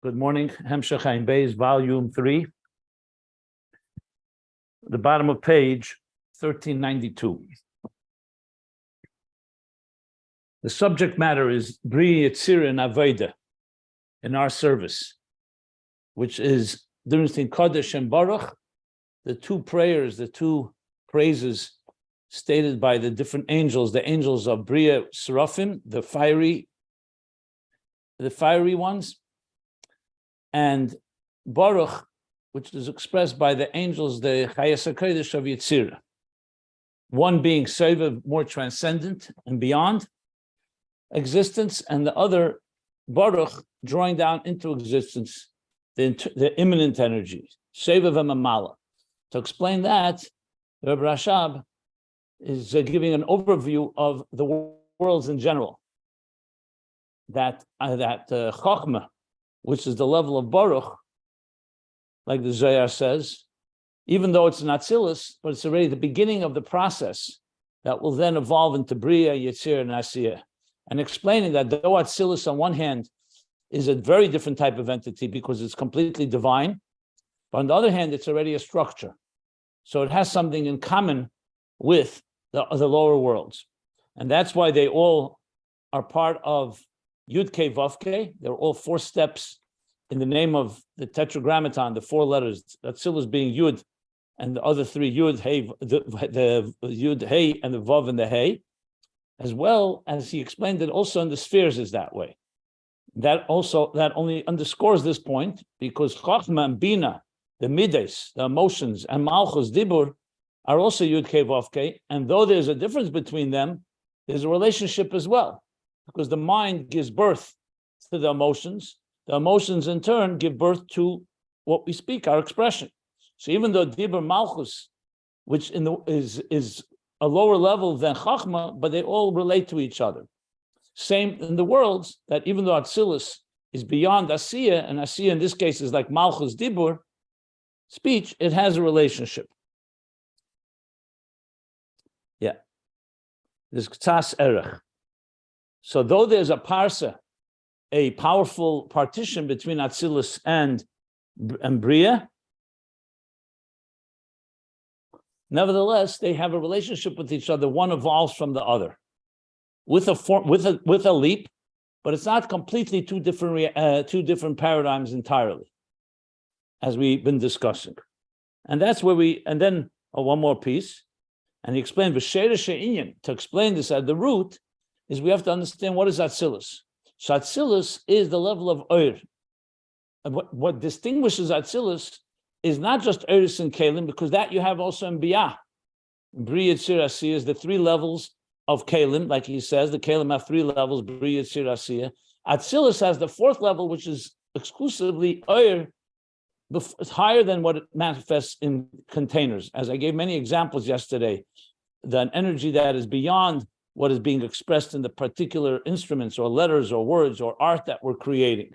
Good morning. Ayin Beis, volume 3. The bottom of page 1392. The subject matter is Beriyah, Yetzirah, and Avodah in our service, which is during Kodesh and Baruch, the two prayers, the two praises stated by the different angels, the angels of Beriyah, Seraphim, the fiery ones, and Baruch, which is expressed by the angels, the Chayas HaKodesh of Yetzirah. One being Seva, more transcendent and beyond existence, and the other, Baruch, drawing down into existence the immanent energy, Seva v'Mamala. To explain that, Reb Rashab is giving an overview of the worlds in general. That Chochma, which is the level of Baruch, like the Zohar says, even though it's an Atzilus, but it's already the beginning of the process that will then evolve into Beriyah, Yetzirah, and Asiyah. And explaining that though Atzilus on one hand is a very different type of entity because it's completely divine, but on the other hand, it's already a structure. So it has something in common with the lower worlds. And that's why they all are part of Yud-Kei Vav-Kei. They're all 4 steps in the name of the Tetragrammaton, the 4 letters, Atzilus being Yud, and the other 3 Yud, Hey, the Yud, Hey, and the Vav and the Hey, as well as he explained it also in the spheres is that way. That only underscores this point because Chochma and Binah, the Mides, the emotions, and Malchus, Dibur, are also Yud-Kei Vav-Kei, and though there's a difference between them, there's a relationship as well. Because the mind gives birth to the emotions in turn give birth to what we speak, our expression. So even though Dibur Malchus, which is a lower level than Chochma, but they all relate to each other. Same in the worlds, that even though Atzilus is beyond Asiyah, and Asiyah in this case is like Malchus Dibur, speech, it has a relationship. Yeah. There's K'tas Erech. So though there's a parsa, a powerful partition between Atzilus and Beriyah, nevertheless, they have a relationship with each other. One evolves from the other with a leap, but it's not completely two different paradigms entirely, as we've been discussing. And that's where then one more piece, and he explained to explain this at the root, is we have to understand what is Atzilus. So Atzilus is the level of Oir. And what distinguishes Atzilus is not just Oiris and Kalim, because that you have also in Biyah. Beriyah, Yetzirah, Asiyah is the 3 levels of Kalim, like he says. The Kalim have 3 levels, Beriyah, Yetzirah, Asiyah. Atzilus has the 4th level, which is exclusively Oir. It's higher than what it manifests in containers. As I gave many examples yesterday, the energy that is beyond what is being expressed in the particular instruments or letters or words or art that we're creating.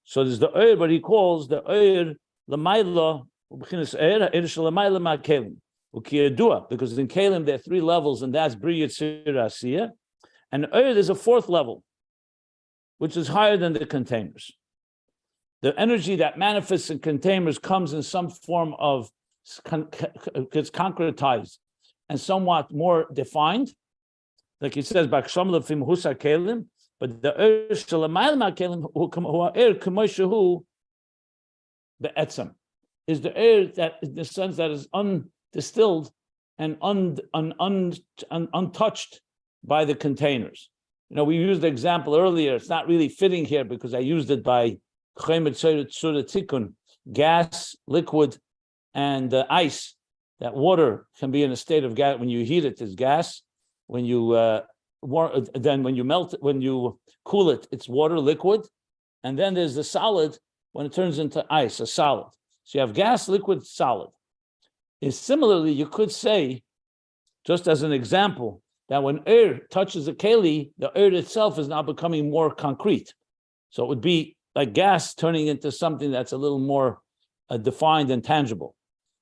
So there's the Oir, what he calls the Oir L'mayla, because in Kalim there are 3 levels, and that's Beriyah, Yetzirah, Asiyah. And Oir, there's a 4th level, which is higher than the containers. The energy that manifests in containers comes in some form of, gets concretized and somewhat more defined. Like he says, but the be'etzem is the air that in the sense that is undistilled and untouched by the containers. You know, we used the example earlier. It's not really fitting here because I used it by gas, liquid, and ice. That water can be in a state of gas. When you heat it, it's gas. When you then when you melt it, when you cool it, it's water, liquid, and then there's the solid when it turns into ice, a solid. So you have gas, liquid, solid. And similarly, you could say, just as an example, that when air touches a keli, the air itself is now becoming more concrete. So it would be like gas turning into something that's a little more defined and tangible.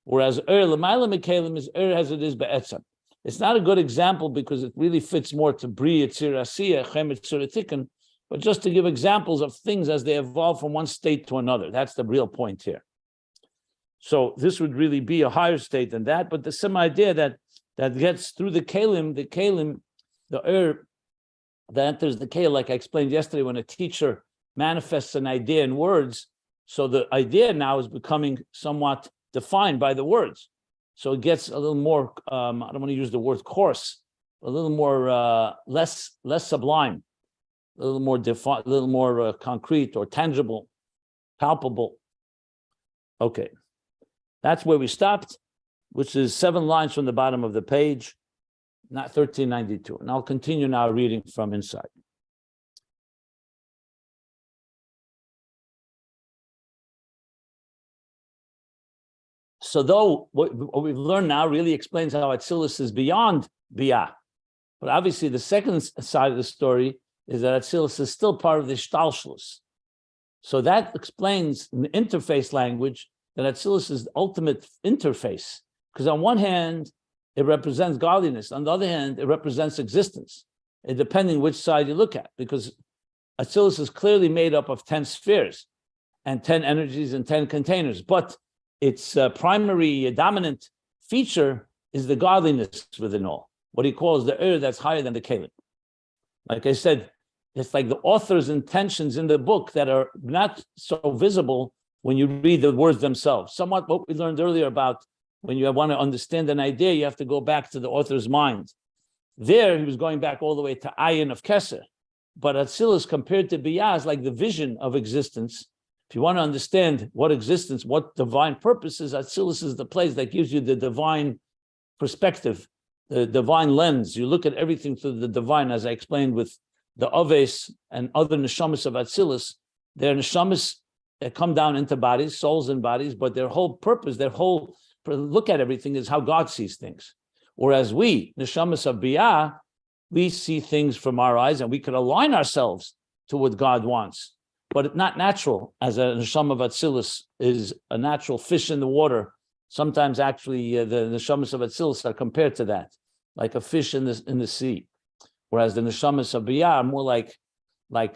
Whereas air l'mayla mekalim is air as it is be'etzem. It's not a good example because it really fits more to Beriyah, Yetzirah, Asiyah, Chem, Yetzirah, Tikkun, but just to give examples of things as they evolve from one state to another. That's the real point here. So this would really be a higher state than that, but the same idea that gets through the kelim, the that enters the kelim, like I explained yesterday, when a teacher manifests an idea in words, so the idea now is becoming somewhat defined by the words. So it gets a little more, I don't want to use the word coarse, a little more less sublime, a little more a little more concrete or tangible, palpable. Okay, that's where we stopped, which is 7 lines from the bottom of the page, not 1392. And I'll continue now reading from inside. So though what we've learned now really explains how Atzilus is beyond Biyah, but obviously the second side of the story is that Atzilus is still part of the Hishtalshilus. So that explains in the interface language that Atzilus is the ultimate interface, because on one hand, it represents godliness. On the other hand, it represents existence, depending which side you look at, because Atzilus is clearly made up of 10 spheres and 10 energies and 10 containers, but its primary dominant feature is the godliness within all, what he calls the that's higher than the kelim. Like I said, it's like the author's intentions in the book that are not so visible when you read the words themselves. Somewhat what we learned earlier about when you want to understand an idea, you have to go back to the author's mind. There, he was going back all the way to Ayin of Keser. But Atzilus compared to Biyah is like the vision of existence. If you want to understand what existence, what divine purpose is, Atzilus is the place that gives you the divine perspective, the divine lens. You look at everything through the divine, as I explained with the Aves and other neshamas of Atzilus. Their neshamas come down into bodies, souls and bodies, but their whole purpose, their whole look at everything is how God sees things. Whereas we, neshamas of Biyah, we see things from our eyes and we can align ourselves to what God wants. But it's not natural, as a neshama of Atzilus is a natural fish in the water. Sometimes actually the neshamas of Atzilus are compared to that, like a fish in the sea. Whereas the neshamas of Biyah are more like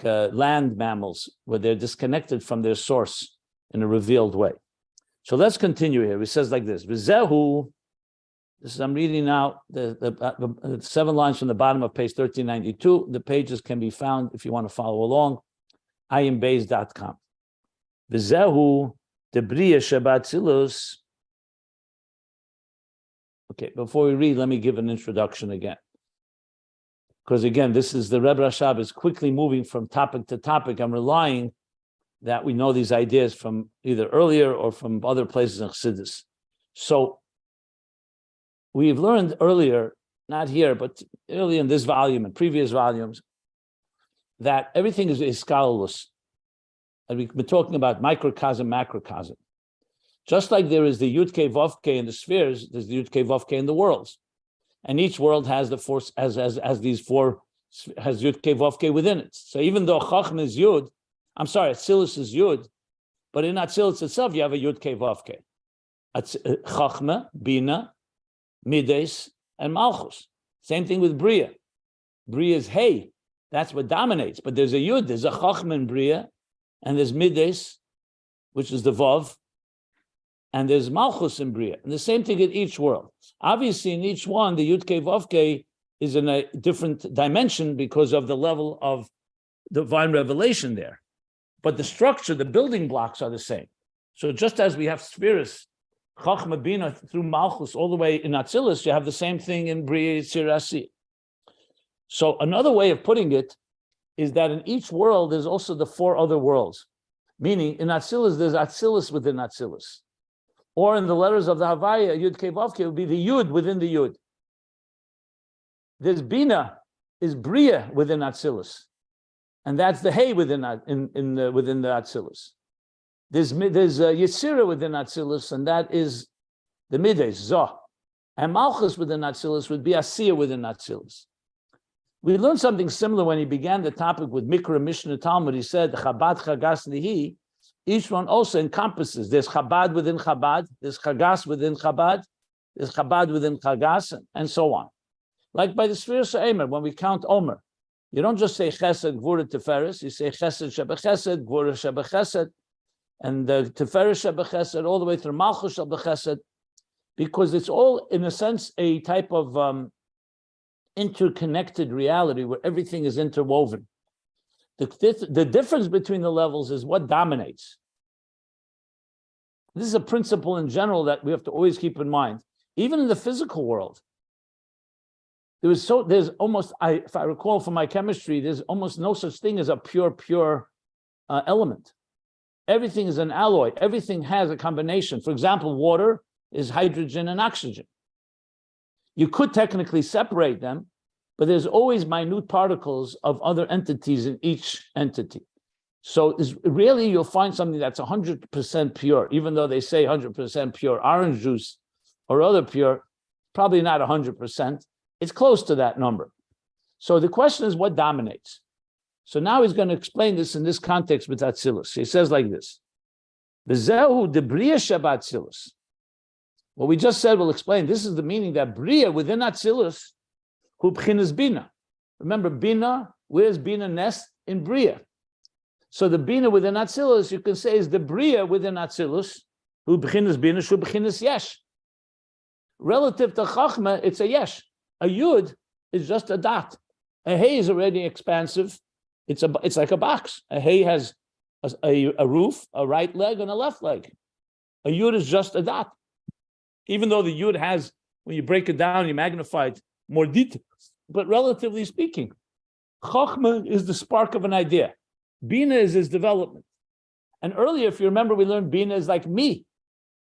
land mammals, where they're disconnected from their source in a revealed way. So let's continue here. It says like this, V'zehu, this is, I'm reading now the 7 lines from the bottom of page 1392. The pages can be found if you want to follow along. ayinbeis.com. V'zehu the Beriyah shebatzilus. Okay, before we read, let me give an introduction again. Because again, this is the Rebbe Rashab is quickly moving from topic to topic. I'm relying that we know these ideas from either earlier or from other places in Chassidus. So we've learned earlier, not here, but early in this volume and previous volumes, that everything is Hishtalshilus. And we've been talking about microcosm, macrocosm. Just like there is the Yud-Kei Vav-Kei in the spheres, there's the Yud-Kei Vav-Kei in the worlds. And each world has the force, as these four, has Yud-Kei Vav-Kei within it. So even though Chochma is Yud, Atzilus is Yud, but in Atzilus itself, you have a Yud-Kei Vav-Kei. Chochma, Binah, Mides, and Malchus. Same thing with Beriyah. Beriyah is Hey. That's what dominates. But there's a Yud, there's a Chochma in Beriyah, and there's Mides, which is the Vav, and there's Malchus in Beriyah. And the same thing in each world. Obviously, in each one, the Yud-Kei Vav-Kei is in a different dimension because of the level of divine revelation there. But the structure, the building blocks are the same. So just as we have spheres, Chochma, Binah, through Malchus, all the way in Atzilus, you have the same thing in Beriyah, Tzirasi. So another way of putting it is that in each world, there's also the 4 other worlds. Meaning, in Atzilus, there's Atzilus within Atzilus. Or in the letters of the Havaya, Yud-Kei Vav-Kei would be the Yud within the Yud. There's Binah, is Beriyah within Atzilus. And that's the Hey within within the Atzilus. There's Yetzirah within Atzilus, and that is the Mides, Zoh. And Malchus within Atzilus would be Asiyah within Atzilus. We learned something similar when he began the topic with Mikra, Mishnah, Talmud. He said, Chabad, Chagas, Nihi. Each one also encompasses. There's Chabad within Chabad, there's Chagas within Chabad, there's Chabad within Chagas, and so on. Like by the spheres of Omer, when we count Omer, You don't just say chesed, gvura, tiferes. You say chesed, shebechesed, gvura, shebechesed, and the tiferes, shebechesed, all the way through malchus, shebechesed, because it's all, in a sense, a type of interconnected reality where everything is interwoven. The difference between the levels is what dominates. This is a principle in general that we have to always keep in mind. Even in the physical world, there's almost, if I recall from my chemistry, there's almost no such thing as a pure element. Everything is an alloy. Everything has a combination. For example, water is hydrogen and oxygen. You could technically separate them, but there's always minute particles of other entities in each entity. So really, you'll find something that's 100% pure, even though they say 100% pure orange juice or other pure, probably not 100%. It's close to that number. So the question is, what dominates? So now he's going to explain this in this context with Atzilus. He says like this: V'zehu de Beriyah sheba Atzilus. What we just said, we'll explain. This is the meaning that Beriyah within Atzilus, hu b'chinas Binah. Remember, Binah, where's Binah nest? In Beriyah. So the Binah within Atzilus, you can say, is the Beriyah within Atzilus, hu b'chinas Binah, shu b'chinas Yesh. Relative to Chochma, it's a Yesh. A Yud is just a dot. A Hey is already expansive. It's like a box. A Hey has a roof, a right leg, and a left leg. A Yud is just a dot. Even though the Yud has, when you break it down, you magnify it, more details. But relatively speaking, Chochma is the spark of an idea. Binah is his development. And earlier, if you remember, we learned Binah is like me.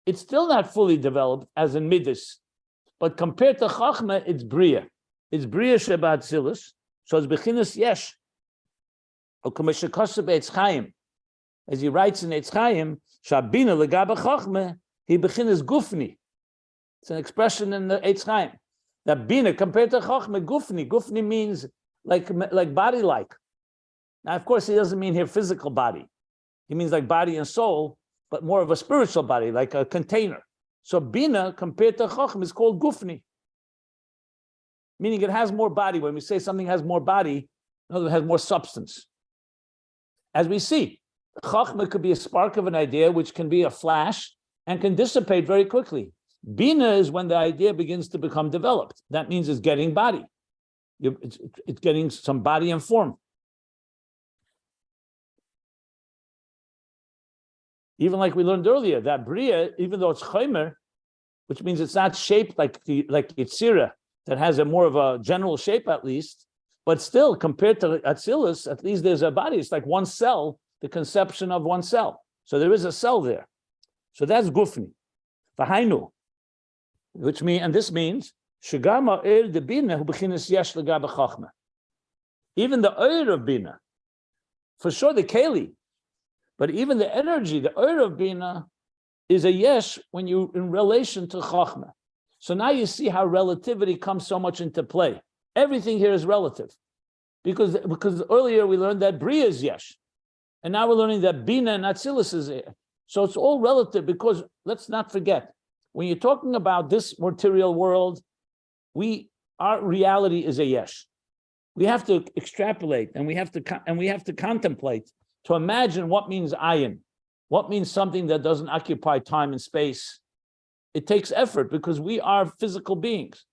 It's still not fully developed as in Midas. But compared to Chochma, it's Beriyah. It's Beriyah sheba Atzilus. So it's bechinas Yesh. As he writes in Eitz Chaim, Shabina legaba Chochma, he bechinas Gufni. It's an expression in the Eitz Chaim. That Binah compared to Chochma, Gufni. Gufni means like body-like. Now, of course, he doesn't mean here physical body. He means like body and soul, but more of a spiritual body, like a container. So Binah compared to Chochma is called Gufni, meaning it has more body. When we say something has more body, in other words, it has more substance. As we see, Chochma could be a spark of an idea, which can be a flash and can dissipate very quickly. Binah is when the idea begins to become developed. That means it's getting body. It's getting some body and form. Even like we learned earlier, that Beriyah, even though it's Chomer, which means it's not shaped like Yitzira, that has a more of a general shape at least, but still, compared to Atzilus, at least there's a body. It's like one cell, the conception of one cell. So there is a cell there. So that's Gufni. V'hainu, which means, and this means, Shagama er de Binah hu b'chinas Yesh l'gaba Chochma. Even the oir of Binah, for sure the Keli, but even the energy, the oir of Binah, is a Yesh when you in relation to Chochma. So now you see how relativity comes so much into play. Everything here is relative. Because earlier we learned that Beriyah is Yesh. And now we're learning that Binah and Atzilus is Yesh. So it's all relative, because let's not forget, when you're talking about this material world, our reality is a Yesh. We have to extrapolate and we have to contemplate to imagine what means Ayin, what means something that doesn't occupy time and space. It takes effort because we are physical beings.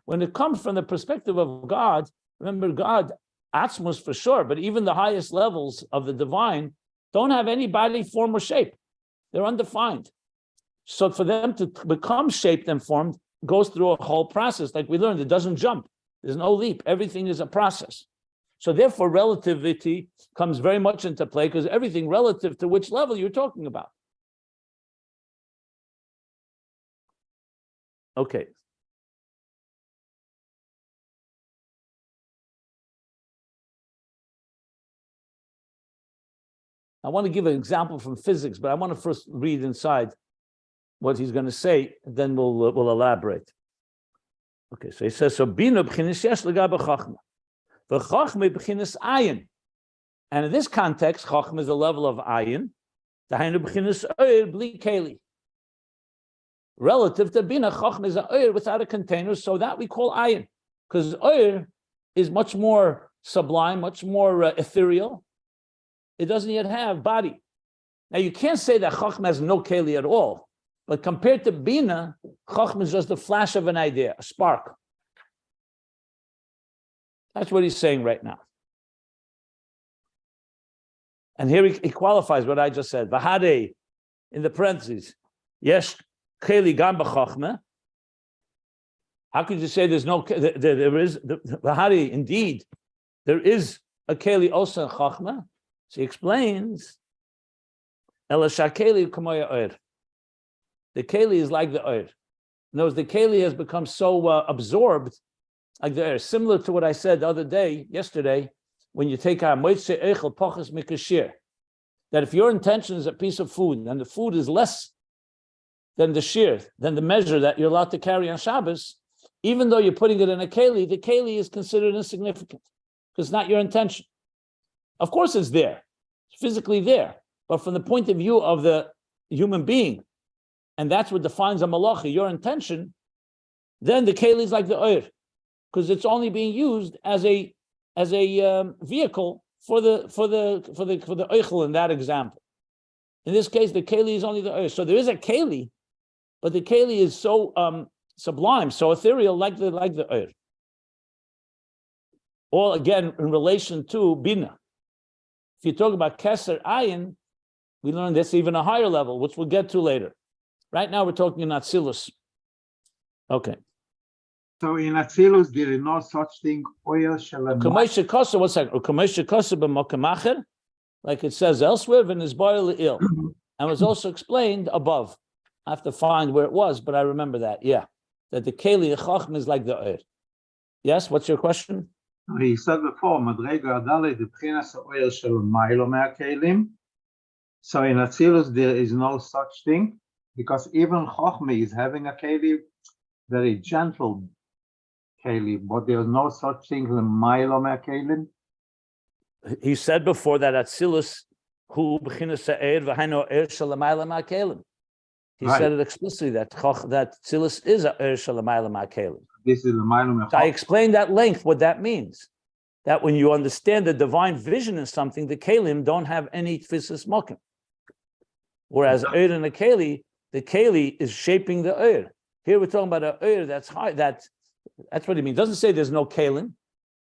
When it comes from the perspective of God, remember God, Atzilus for sure, but even the highest levels of the divine don't have any body, form, or shape. They're undefined. So for them to become shaped and formed goes through a whole process. Like we learned, it doesn't jump. There's no leap. Everything is a process. So therefore, relativity comes very much into play, because everything relative to which level you're talking about. Okay. I want to give an example from physics, but I want to first read inside what he's going to say, then we'll elaborate. Okay, so he says, so Binah b'chinas Yesh l'gaba Chochma. V'Chochma b'chinas Ayin. And in this context, Chochma is the level of Ayin. Dahainu b'chinas Oir bli Keli. Relative to Binah, Chochma is an Oir without a container, so that we call Ayin. Because Oir is much more sublime, much more ethereal. It doesn't yet have body. Now, you can't say that Chochma has no keli at all, but compared to Binah, Chochma is just a flash of an idea, a spark. That's what he's saying right now. And here he qualifies what I just said. V'hadei, in the parentheses, yesh keli gam b'chochma. How could you say there's no, there is, v'hadei, indeed, there is a keli also in Chochma? So he explains, Ela shakeli k'moya oir. The keli is like the oir. In other words, the keli has become so absorbed, like the oir. Similar to what I said the other day, yesterday, when you take out moitze eichel pochas mikashir, that if your intention is a piece of food and the food is less than the shir, than the measure that you're allowed to carry on Shabbos, even though you're putting it in a keli, the keli is considered insignificant because it's not your intention. Of course, it's there, it's physically there, but from the point of view of the human being, and that's what defines a malachi, your intention, then the keli is like the oir, because it's only being used as a vehicle for the oichel in that example. In this case, the keli is only the oir. So there is a keli, but the keli is so sublime, so ethereal, like the oir. All again in relation to Binah. If you talk about Keser Ayin, we learn this even a higher level, which we'll get to later. Right now we're talking in Atzilus. Okay. So in Atzilus, there is no such thing, oil shalom. One second. Like it says elsewhere, and was also explained above. I have to find where it was, but I remember that. Yeah, that the keli chochma is like the oir. Yes, what's your question? He said before, Madrega Adale, the Bchinas oil shalom ma'ilo me'akelim. So in Atzilus, there is no such thing, because even Chochma is having a keli, very gentle keli, but there's no such thing as ma'ilo me'akelim. He said before that Atzilus, hu b'chinas ha'er v'haino er shalamayla ma'akelim. He said it explicitly that Atzilus is a er shalamayla ma'akelim. This is the ma'ilo me'akelim. So I explained at length what that means. That when you understand the divine vision in something, the kelim don't have any tfisis mokim. Whereas oir and the keli is shaping the oir. Here we're talking about an oir that's high. That's what he means. He doesn't say there's no kelim.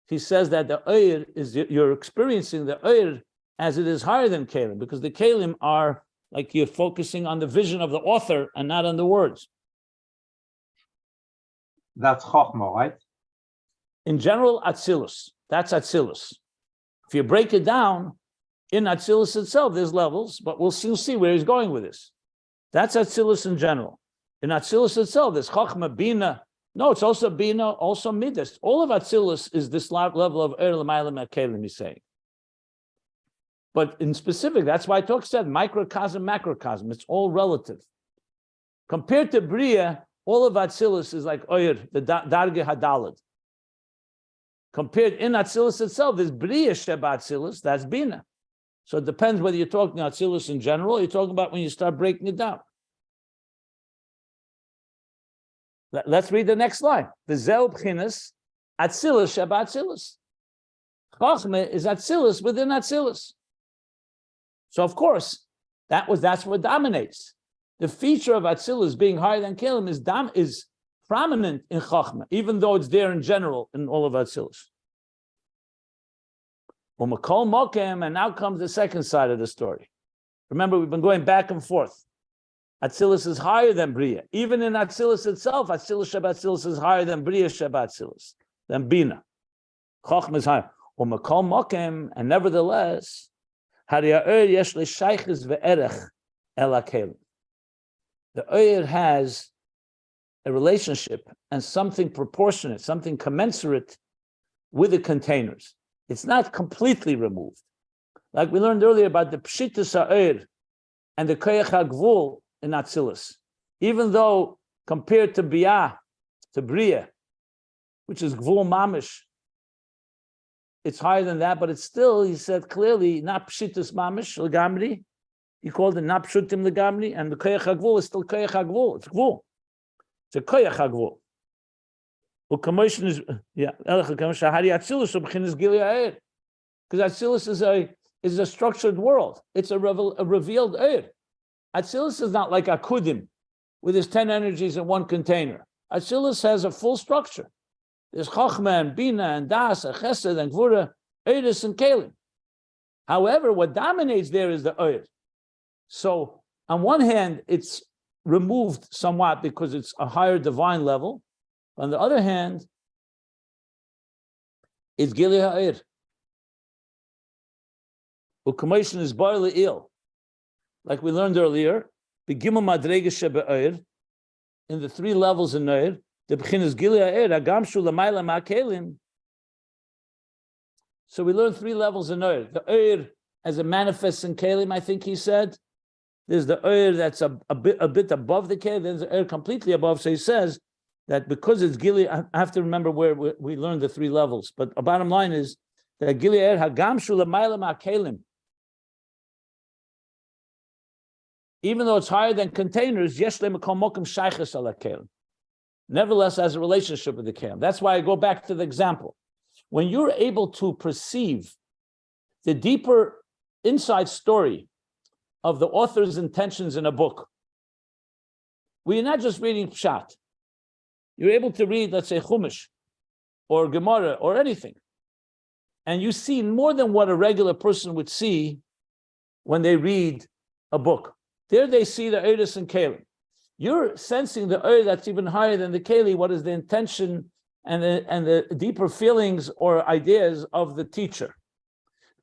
He says that the oir is, you're experiencing the oir as it is higher than kelim, because the kelim are like you're focusing on the vision of the author and not on the words. That's Chochma, right? In general, Atzilus. That's Atzilus. If you break it down, in Atzilus itself, there's levels, but we'll see where he's going with this. That's Atzilus in general. In Atzilus itself, there's Chochma, Binah. No, it's also Binah, also Midas. All of Atzilus is this level of Er L'mayla Me'akelim, he's saying. But in specific, that's why Tok said microcosm, macrocosm. It's all relative. Compared to Beriyah, all of Atzilus is like Oyer, the Darge Hadalad. Compared in Atzilus itself, there's Beriyah Sheba Atzilus, that's Binah. So it depends whether you're talking Atzilus in general or you're talking about when you start breaking it down. Let's read the next line. V'zeu b'chinas Atzilus sheba Atzilus. Chochma is Atzilus within Atzilus. So of course, that's what dominates. The feature of Atzilus being higher than Kelim is prominent in Chochma, even though it's there in general in all of Atzilus. U'makol mokem, and now comes the second side of the story. Remember, we've been going back and forth. Atzilus is higher than Beriyah. Even in Atzilus itself, Atzilus Sheba Atzilus is higher than Beriyah Sheba Atzilus, than Binah. Chochma is higher. U'makol mokem, and nevertheless, hariya'er yesh l'shayches ve'erech el hakelim. The oyer has a relationship and something proportionate, something commensurate with the containers. It's not completely removed. Like we learned earlier about the pshitus ha'oyer and the koyach ha'gvul in Atzilus. Even though compared to Beriyah, which is gvul mamish, it's higher than that, but it's still, he said clearly, not pshitus mamish legamri. He called it not pshutim legamri, and the koyach ha'gvul is still koyach ha'gvul. It's gvul. It's a koyach ha'gvul. Commotion is Atzilus because Atzilus is a structured world. It's a revealed Eir. Atzilus is not like Akudim with his 10 energies in one container. Atzilus has a full structure. There's Chochma and Binah and Das and Chesed and Gvura, Eiris and Kelim. However, what dominates there is the Eir. So on one hand, it's removed somewhat because it's a higher divine level. On the other hand, it's Gili Ha'ir. U'kamoshin is bar le'il. Like we learned earlier, Begimel Madrega Shebe'ir, in the 3 levels in Eir, the B'chin is Gili Ha'ir, Agamshu L'mayla Ma'kelim. So we learned 3 levels in Eir. The Eir as it manifests in Kelim, I think he said. There's the Eir that's a bit above the Kelim, there's the Eir completely above. So he says that because it's Gili, I have to remember where we learned the 3 levels. But the bottom line is that Gili Ha'ir, Hagamshu L'mayla Ma'kelim. Even though it's higher than containers, nevertheless has a relationship with the kelim. That's why I go back to the example. When you're able to perceive the deeper inside story of the author's intentions in a book, where you're not just reading Pshat, you're able to read, let's say, Chumash or Gemara or anything, and you see more than what a regular person would see when they read a book. There they see the Eiris and Kelim. You're sensing the Eir that's even higher than the Keli. What is the intention and the deeper feelings or ideas of the teacher?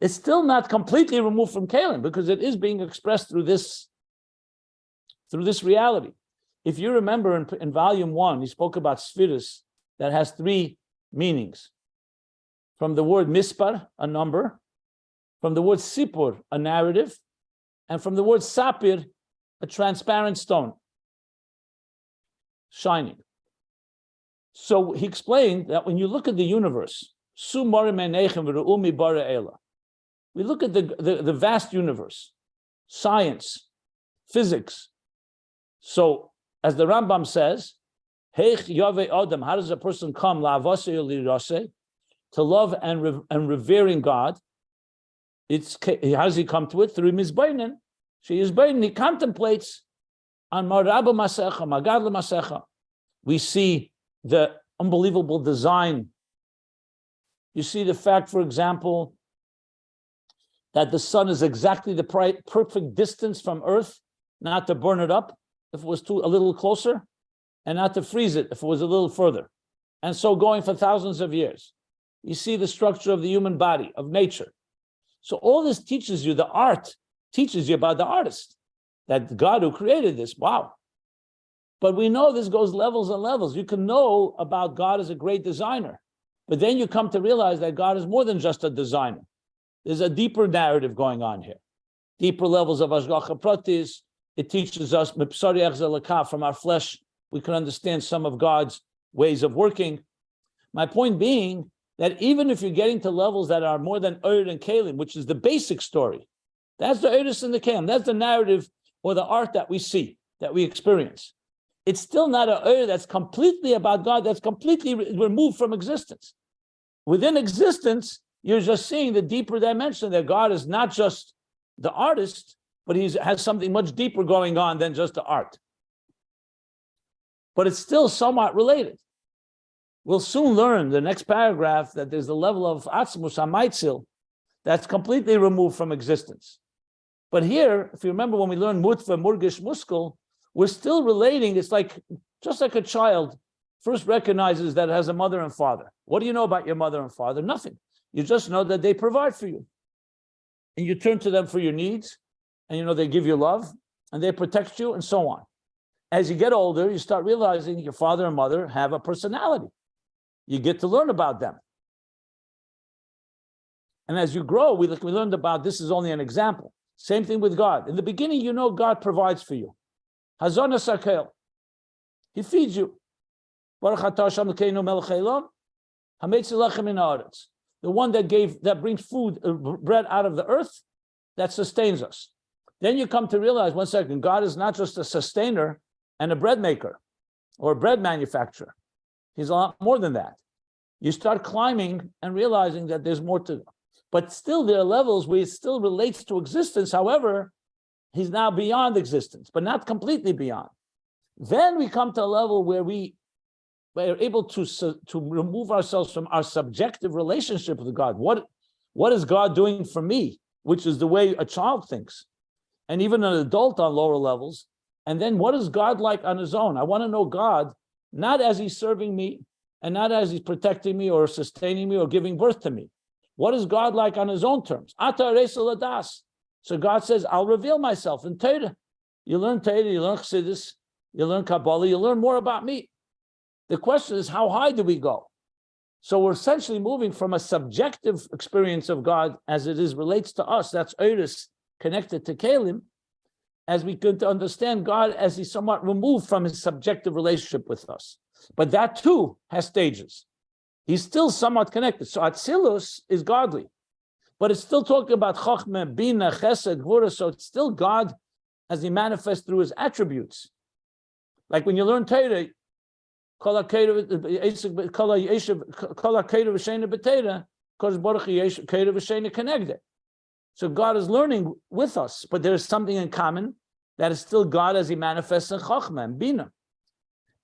It's still not completely removed from Kelim because it is being expressed through this reality. If you remember in volume 1, he spoke about Sfiris that has 3 meanings. From the word mispar, a number, from the word sipur, a narrative, and from the word sapir, a transparent stone, shining. So he explained that when you look at the universe, we look at the vast universe, science, physics. So as the Rambam says, how does a person come to love and revering God? How does he come to it? Through Mizbainen. He contemplates on Marabba Masecha, Magadla Masecha. We see the unbelievable design. You see the fact, for example, that the sun is exactly the perfect distance from Earth, not to burn it up if it was a little closer, and not to freeze it if it was a little further. And so going for thousands of years. You see the structure of the human body, of nature. So all this teaches you, the art teaches you about the artist, that God who created this, wow. But we know this goes levels and levels. You can know about God as a great designer, but then you come to realize that God is more than just a designer. There's a deeper narrative going on here. Deeper levels of Hashgacha Pratis. It teaches us, from our flesh, we can understand some of God's ways of working. My point being that even if you're getting to levels that are more than Eir and Kelim, which is the basic story, that's the Eiris and the Kelim, that's the narrative or the art that we see, that we experience. It's still not an Eir that's completely about God, that's completely removed from existence. Within existence, you're just seeing the deeper dimension that God is not just the artist, but he has something much deeper going on than just the art. But it's still somewhat related. We'll soon learn the next paragraph that there's a level of Atzmus HaMaitzil that's completely removed from existence. But here, if you remember when we learned Mutva, Murgish, Muskel, we're still relating. It's like, just like a child first recognizes that it has a mother and father. What do you know about your mother and father? Nothing. You just know that they provide for you. And you turn to them for your needs, and you know they give you love, and they protect you, and so on. As you get older, you start realizing your father and mother have a personality. You get to learn about them. And as you grow, we learned about, this is only an example. Same thing with God. In the beginning, you know God provides for you. Hazon Sakel. He feeds you. The one that brings food, bread out of the earth, that sustains us. Then you come to realize, one second, God is not just a sustainer and a bread maker or a bread manufacturer. He's a lot more than that. You start climbing and realizing that there's more to, but still there are levels where it still relates to existence. However, he's now beyond existence, but not completely beyond. Then we come to a level where we are able to remove ourselves from our subjective relationship with God. What is God doing for me? Which is the way a child thinks, and even an adult on lower levels. And then what is God like on his own? I want to know God, not as he's serving me, and not as he's protecting me or sustaining me or giving birth to me. What is God like on his own terms? So God says, I'll reveal myself in Torah. You learn Torah, you learn Chassidus, you learn Kabbalah, you learn more about me. The question is, how high do we go? So we're essentially moving from a subjective experience of God as it is relates to us, that's Eiris connected to Kalim, as we come to understand God as he's somewhat removed from his subjective relationship with us. But that too has stages. He's still somewhat connected. So Atzilus is godly, but it's still talking about Chochma, Binah, Chesed, Gvura, so it's still God as he manifests through his attributes. Like when you learn Torah, so God is learning with us, but there's something in common that is still God as he manifests in Chochma and Binah.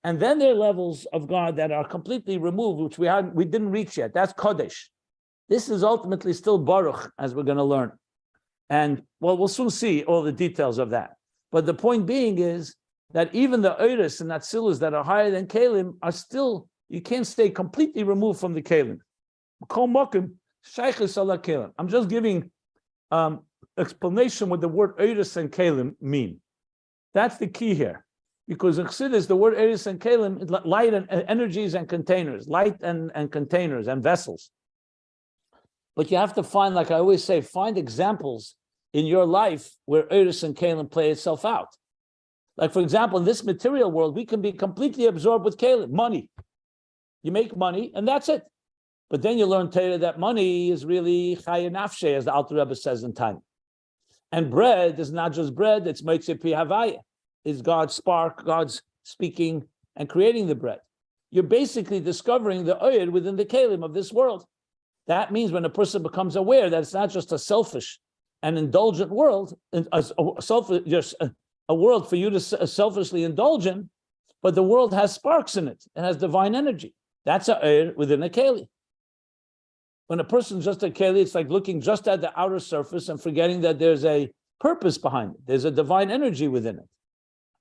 And then there are levels of God that are completely removed, which we didn't reach yet. That's Kodesh. This is ultimately still Baruch, as we're going to learn. And well, we'll soon see all the details of that. But the point being is that even the Eiris and Atzilus that are higher than Kalim are still, you can't stay completely removed from the Kalim. I'm just giving explanation what the word Eiris and Kalim mean. That's the key here. Because in Chassidus, the word Eiris and Kalim is light and energies and containers, light and containers and vessels. But you have to find, like I always say, find examples in your life where Eiris and Kalim play itself out. Like, for example, in this material world, we can be completely absorbed with Kalim, money. You make money, and that's it. But then you learn Torah that money is really Chaya Nafshe, as the Alter Rebbe says in time. And bread is not just bread, it's Motzei Pi Havaya. It's God's spark, God's speaking and creating the bread. You're basically discovering the Oyer within the Kalim of this world. That means when a person becomes aware that it's not just a selfish and indulgent world, a world for you to selfishly indulge in, but the world has sparks in it. It has divine energy. That's a Oyer within a Keli. When a person's just a Keli, it's like looking just at the outer surface and forgetting that there's a purpose behind it. There's a divine energy within it.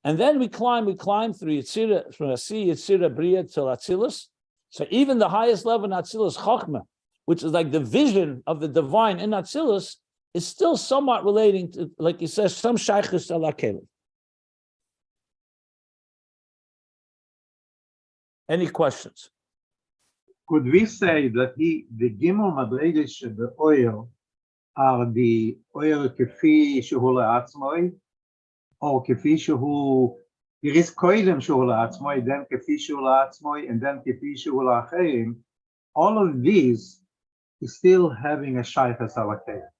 And then we climb through Yitzira, from Asi, Yitzira, Beriyah till Atzilus. So even the highest level in Atzilus, Chochma, which is like the vision of the divine in Atzilus, is still somewhat relating to, like he says, some shaykhus ala kelim. Any questions? Could we say that the Gimel Madreges be'oyer are the oyer kefi shehu la'atzmoi, or kefi shehu, there is koidem shehu la'atzmoi, then kefi shehu la'atzmoi, and then kefi shehu la'acherim? All of these is still having a shaykhus ala kelim.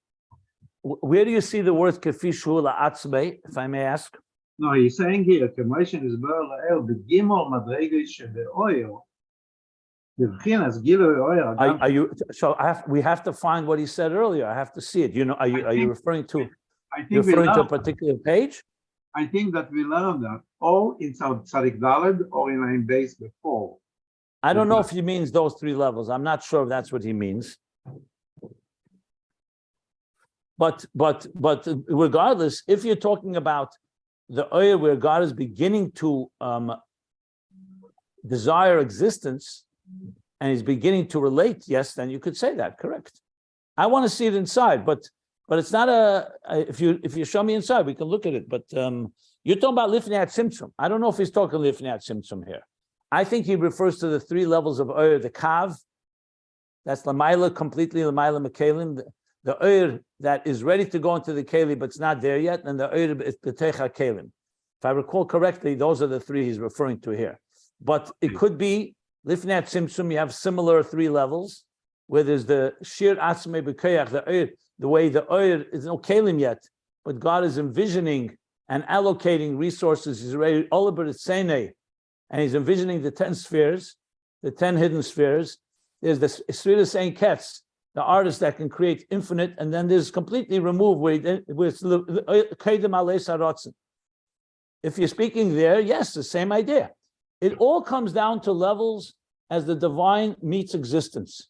Where do you see the word kefi shehu la'atzmoi, if I may ask? No, he's saying here, Kemoshen is Beriyah, the Gimel Madreges be'oyer. Are you? So we have to find what he said earlier. I have to see it. You know, are you referring to? You're referring to a particular page? I think that we learned that or in Tzadik Daled or in Ayin Beis before. I don't know if he means those three levels. I'm not sure if that's what he means. But regardless, if you're talking about the area where God is beginning to desire existence, and he's beginning to relate, yes, then you could say that, correct. I want to see it inside, but it's not if you show me inside, we can look at it. But you're talking about Lifnei Tzimtzum. I don't know if he's talking Lifnei Tzimtzum here. I think he refers to the three levels of Oyer, the Kav, that's Lamaila, completely Lamaila Mekelim, the Oyer that is ready to go into the Keli, but it's not there yet, and the Oyer is B'techa Kelim. If I recall correctly, those are the three he's referring to here. But it could be Lifnei Tzimtzum, you have similar three levels, where there's the Shir Atzmei B'Koyach, the way the Oyer is no Kelim yet, but God is envisioning and allocating resources. He's already Olaber Tzene, and he's envisioning the 10 spheres. the 10 hidden spheres. There's the Sfiras Ein Ketz, the artist that can create infinite, and then there's completely removed with Kedem Alei Saratzen. If you're speaking there, yes, the same idea. It all comes down to levels as the divine meets existence.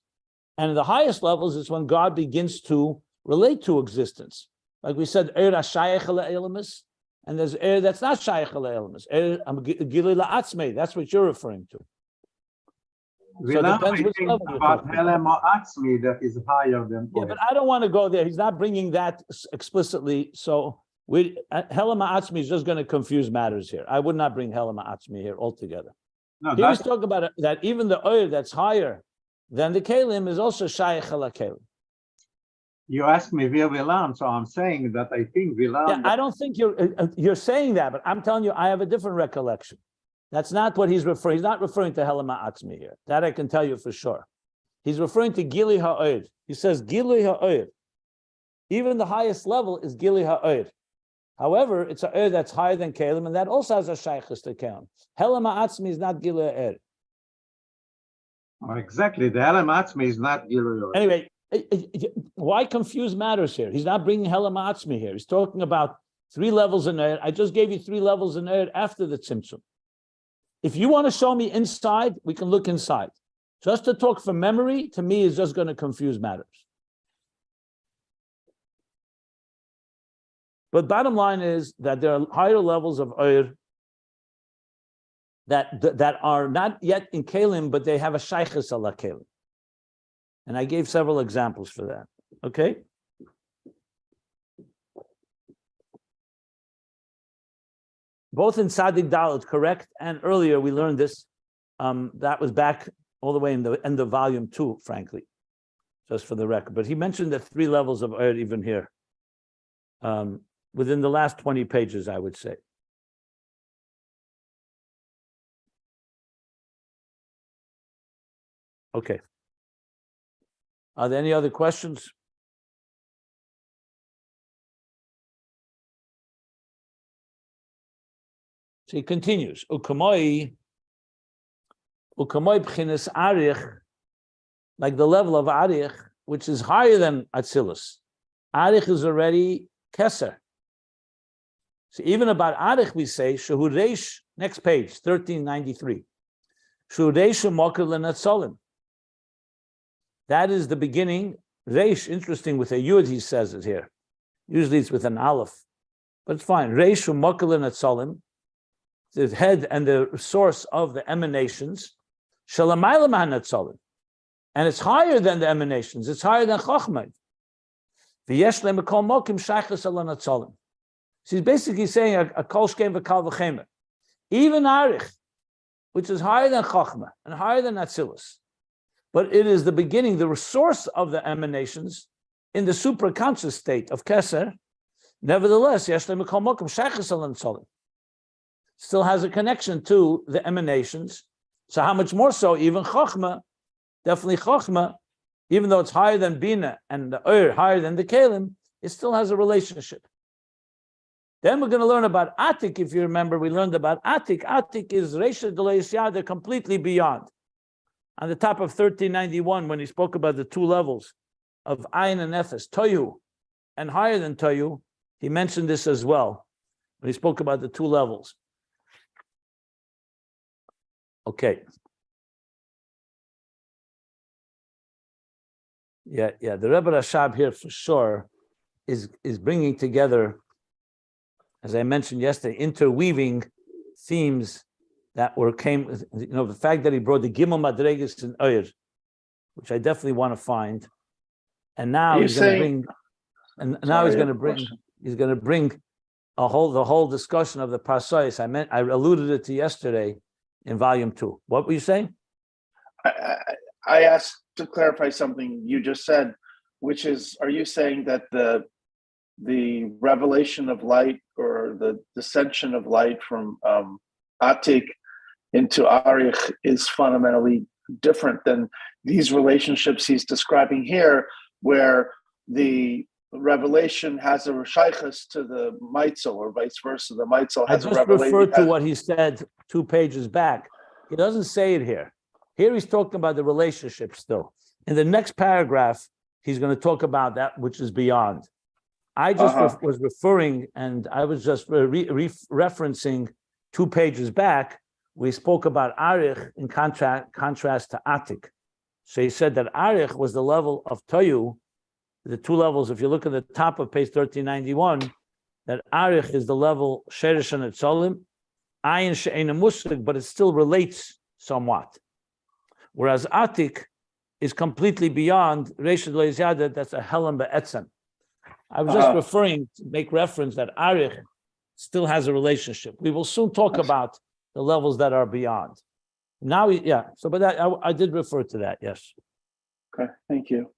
And the highest levels is when God begins to relate to existence. Like we said, Eir HaShayach Le'elamis, and there's Eir that's not Shayach Le'elamis. Eir Gilui La'atzmei, that's what you're referring to. So it depends which level you're talking about. That is higher than. Yeah, but I don't want to go there. He's not bringing that explicitly. So Helam Ha'atzmi is just going to confuse matters here. I would not bring Helam Ha'atzmi here altogether. No, he was talking about that even the oil that's higher than the kelim is also Shayach Kelim. You asked me where we learn, so I'm saying that I think we learn. Yeah, I don't think you're saying that, but I'm telling you, I have a different recollection. That's not what he's referring. He's not referring to Helam Ha'atzmi here. That I can tell you for sure. He's referring to Gili Ha'od. He says Gili Ha'od. Even the highest level is Gili Ha'od. However, it's a Od that's higher than Kelim, and that also has a Shaykhus to Kelim. Helam Ha'atzmi is not Gili Ha'od. Oh, exactly. The Helam Ha'atzmi is not Gili Ha'od. Anyway, why confuse matters here? He's not bringing Helam Ha'atzmi here. He's talking about 3 levels in Od. I just gave you 3 levels in Od after the Tzimtzum. If you want to show me inside, we can look inside. Just to talk from memory, to me, is just going to confuse matters. But bottom line is that there are higher levels of Oir that are not yet in Kelim, but they have a Shaykhus ala Kelim. And I gave several examples for that. Okay? Both in Tzadik Dalet, correct, and earlier we learned this. That was back all the way in the end of volume 2, frankly, just for the record. But he mentioned the 3 levels of Oir even here, within the last 20 pages, I would say. Okay. Are there any other questions? So he continues. Ukamoi b'chinas arich, like the level of arich, which is higher than Atzilus. Arich is already keser. So even about arich we say shehu reish. Next page, 1393. Shehu reish u'mokar l'natzolim. That is the beginning. Reish, interesting with a yud, he says it here. Usually it's with an aleph, but it's fine. Reish u'mokar l'natzolim. The head and the source of the emanations, and it's higher than the emanations. It's higher than Chochma. So he's basically saying a kol shkem v'kal v'chemer. Even Arich, which is higher than Chochma and higher than Atzilus, but it is the beginning, the source of the emanations in the supraconscious state of Keser. Nevertheless, yesh lemekol mokim shaychus al natzolim. Still has a connection to the emanations. So how much more so, even Chochma, definitely Chochma, even though it's higher than Binah and the Ur, higher than the Kelim, it still has a relationship. Then we're going to learn about Atik. If you remember, we learned about Atik. Atik is Reisha D'Leisya, they're completely beyond. On the top of 1391, when he spoke about the 2 levels of Ayin and Ephes, Toyu, and higher than Toyu, he mentioned this as well, when he spoke about the 2 levels. Okay. Yeah. The Rebbe Rashab here for sure is bringing together, as I mentioned yesterday, interweaving themes that came. The fact that he brought the Gimel Madregas and Oyer, which I definitely want to find, and now he's going to bring, and now he's going to bring the whole discussion of the Parsais. I alluded it to yesterday. In volume 2. What were you saying? I asked to clarify something you just said, which is, are you saying that the revelation of light or the dissension of light from Atik into Arich is fundamentally different than these relationships he's describing here, where the revelation has a shaykhus to the Maitzel, or vice versa. The Maitzel has a revelation. I just referred to what he said 2 pages back. He doesn't say it here. Here he's talking about the relationship still. In the next paragraph, he's going to talk about that which is beyond. I just was referring, and I was just referencing 2 pages back. We spoke about Arich in contrast to Atik. So he said that Arich was the level of Toyu, the 2 levels. If you look at the top of page 1391, that Arich is the level Sheresh and Etzolim, Ayin She'ena Musig, but it still relates somewhat. Whereas Atik is completely beyond Reshad Leizyadet, that's a Helen Be'etzem. I was just referring to make reference that Arich still has a relationship. We will soon talk about the levels that are beyond. Now, but I did refer to that, yes. Okay, thank you.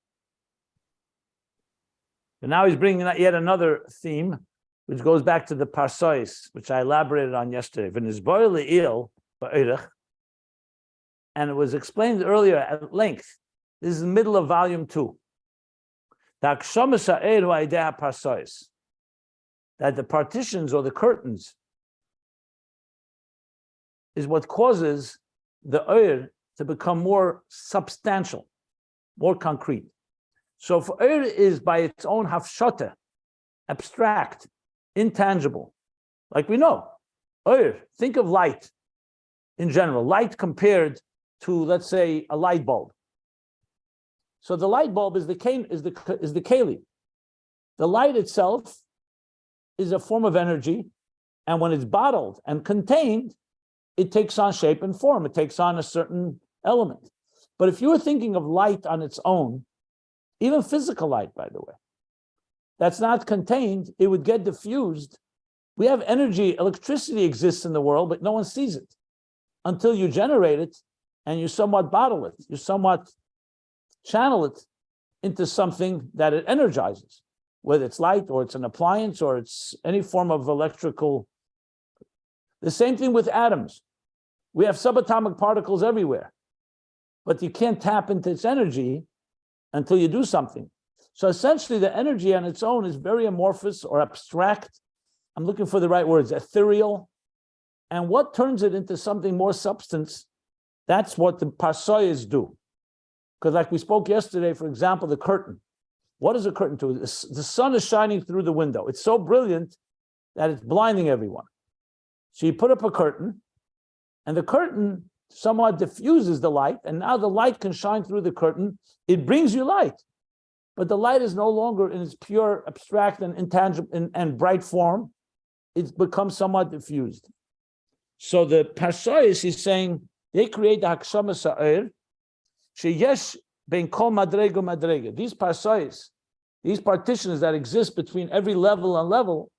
But now he's bringing yet another theme, which goes back to the Parsois, which I elaborated on yesterday. And it was explained earlier at length. This is the middle of volume 2. That the partitions or the curtains is what causes the oir to become more substantial, more concrete. So if oir is by its own hafshata, abstract, intangible, like we know, oir, think of light in general, light compared to, let's say, a light bulb. So the light bulb is the keli. The light itself is a form of energy, and when it's bottled and contained, it takes on shape and form. It takes on a certain element. But if you were thinking of light on its own, even physical light, by the way, that's not contained, it would get diffused. We have energy, electricity exists in the world, but no one sees it until you generate it and you somewhat bottle it, you somewhat channel it into something that it energizes, whether it's light or it's an appliance or it's any form of electrical. The same thing with atoms. We have subatomic particles everywhere, but you can't tap into its energy until you do something. So essentially the energy on its own is very amorphous or abstract. I'm looking for the right words, ethereal. And what turns it into something more substance, that's what the parsoyas do. Because like we spoke yesterday, for example, the curtain. What does a curtain do? The sun is shining through the window. It's so brilliant that it's blinding everyone. So you put up a curtain, and the curtain somewhat diffuses the light, and now the light can shine through the curtain. It brings you light, but the light is no longer in its pure, abstract, and intangible and bright form. It's become somewhat diffused. So the Parsois is saying they create the Hakshama Sa'ir, sheyesh ben kol madrega madrega. These Parsois, these partitions that exist between every level and level,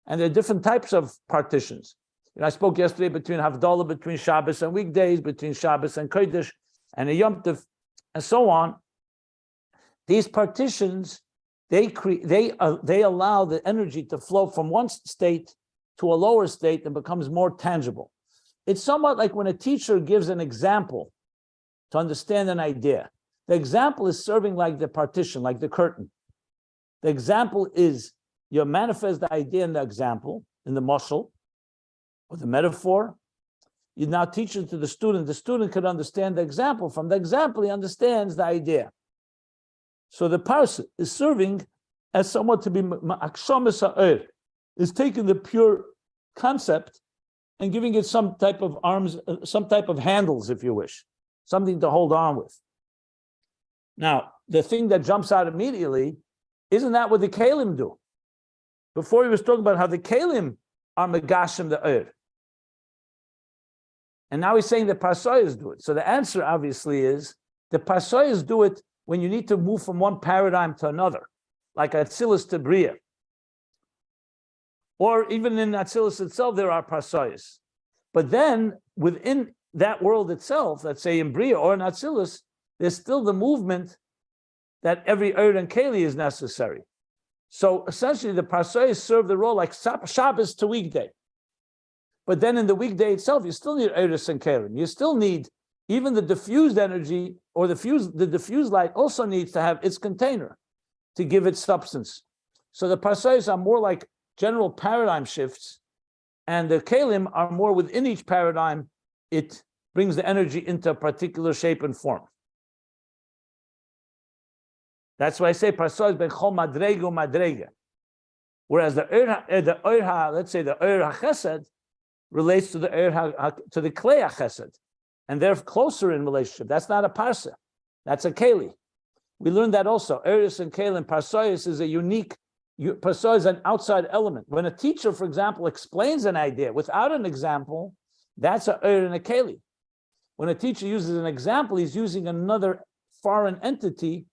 and there are different types of partitions. I spoke yesterday between Havdalah, between Shabbos and weekdays, between Shabbos and Kodesh, and a Yom Tov, and so on. These partitions, they allow the energy to flow from one state to a lower state and becomes more tangible. It's somewhat like when a teacher gives an example to understand an idea. The example is serving like the partition, like the curtain. The example is you manifest the idea in the example, in the mashal, or the metaphor. You now teach it to the student. The student can understand the example. From the example, he understands the idea. So the parsa is serving as somewhat to be akshamas ha'er, is taking the pure concept and giving it some type of arms, some type of handles, if you wish, something to hold on with. Now, the thing that jumps out immediately, isn't that what the kalim do? Before he was talking about how the kalim are megashim the eir. And now he's saying the parsoyas do it. So the answer obviously is the parsoyas do it when you need to move from one paradigm to another, like Atzilus to Beriyah. Or even in Atzilus itself, there are parsoyas. But then within that world itself, let's say in Beriyah or in Atzilus, there's still the movement that every eir and keli is necessary. So essentially the parsoyas serve the role like Shabbos to weekday. But then in the weekday itself, you still need Eris and Keren. You still need even the diffused energy or the diffused light also needs to have its container to give it substance. So the Parsois are more like general paradigm shifts, and the Kalim are more within each paradigm. It brings the energy into a particular shape and form. That's why I say parsois ben chol madrega madrega. Whereas the let's say the hachesed relates to the to the klei hachesed, and they're closer in relationship. That's not a parsa, that's a keli. We learned that also. Eris and kelim, parsois is a unique. Parsois is an outside element. When a teacher, for example, explains an idea without an example, that's a and a keli. When a teacher uses an example, he's using another foreign entity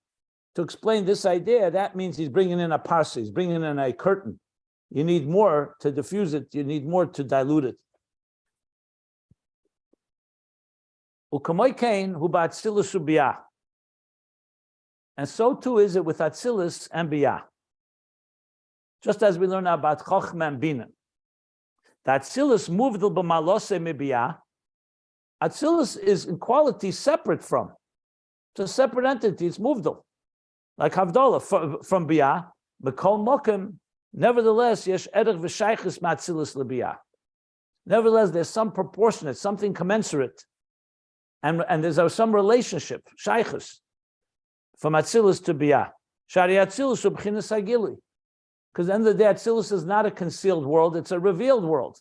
to explain this idea. That means he's bringing in a parsa, he's bringing in a curtain. You need more to diffuse it, you need more to dilute it. And so too is it with Atzilus and Biyah. Just as we learn about Chochma and Binah. The Atzilus moved b'malose mibiyah. Atzilus is in quality separate from. It's a separate entity, it's movdal. Like Havdalah from Biyah, B'kol Mokim, nevertheless, yesh erech v'shaychus ma'atzilus l'biyah. Nevertheless, there's some proportionate, something commensurate, and there's some relationship, shaychus, from Atzilus to Biyah. Shari Atzilus ub'chinas hagili. Because at the end of the day, Atzilus is not a concealed world, it's a revealed world,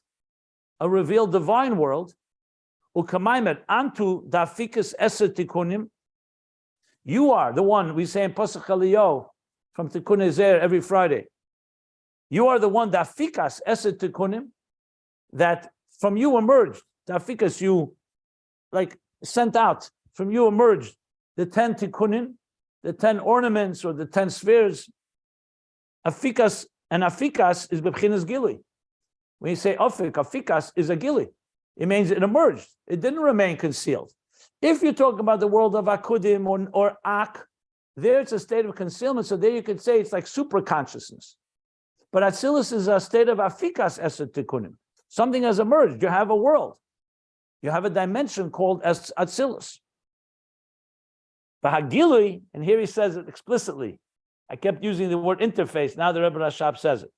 a revealed divine world. U'kamaymet antu dafikas eser tikunim. You are the one, we say in Pasach Aliyo from Tikkun Ezer every Friday. You are the one, dafikas eser tikunim, that from you emerged. Dafikas, you like sent out, from you emerged the 10 tikunim, the 10 ornaments or the 10 spheres. Afikas, and afikas is b'chinas gili. When you say afik, afikas is a gili. It means it emerged. It didn't remain concealed. If you're talking about the world of akudim or ak, there it's a state of concealment. So there you could say it's like super consciousness. But Atzilus is a state of afikas eser tikunim. Something has emerged. You have a world. You have a dimension called Atzilus. Bahagilui, and here he says it explicitly. I kept using the word interface. Now the Rebbe Rashab says it.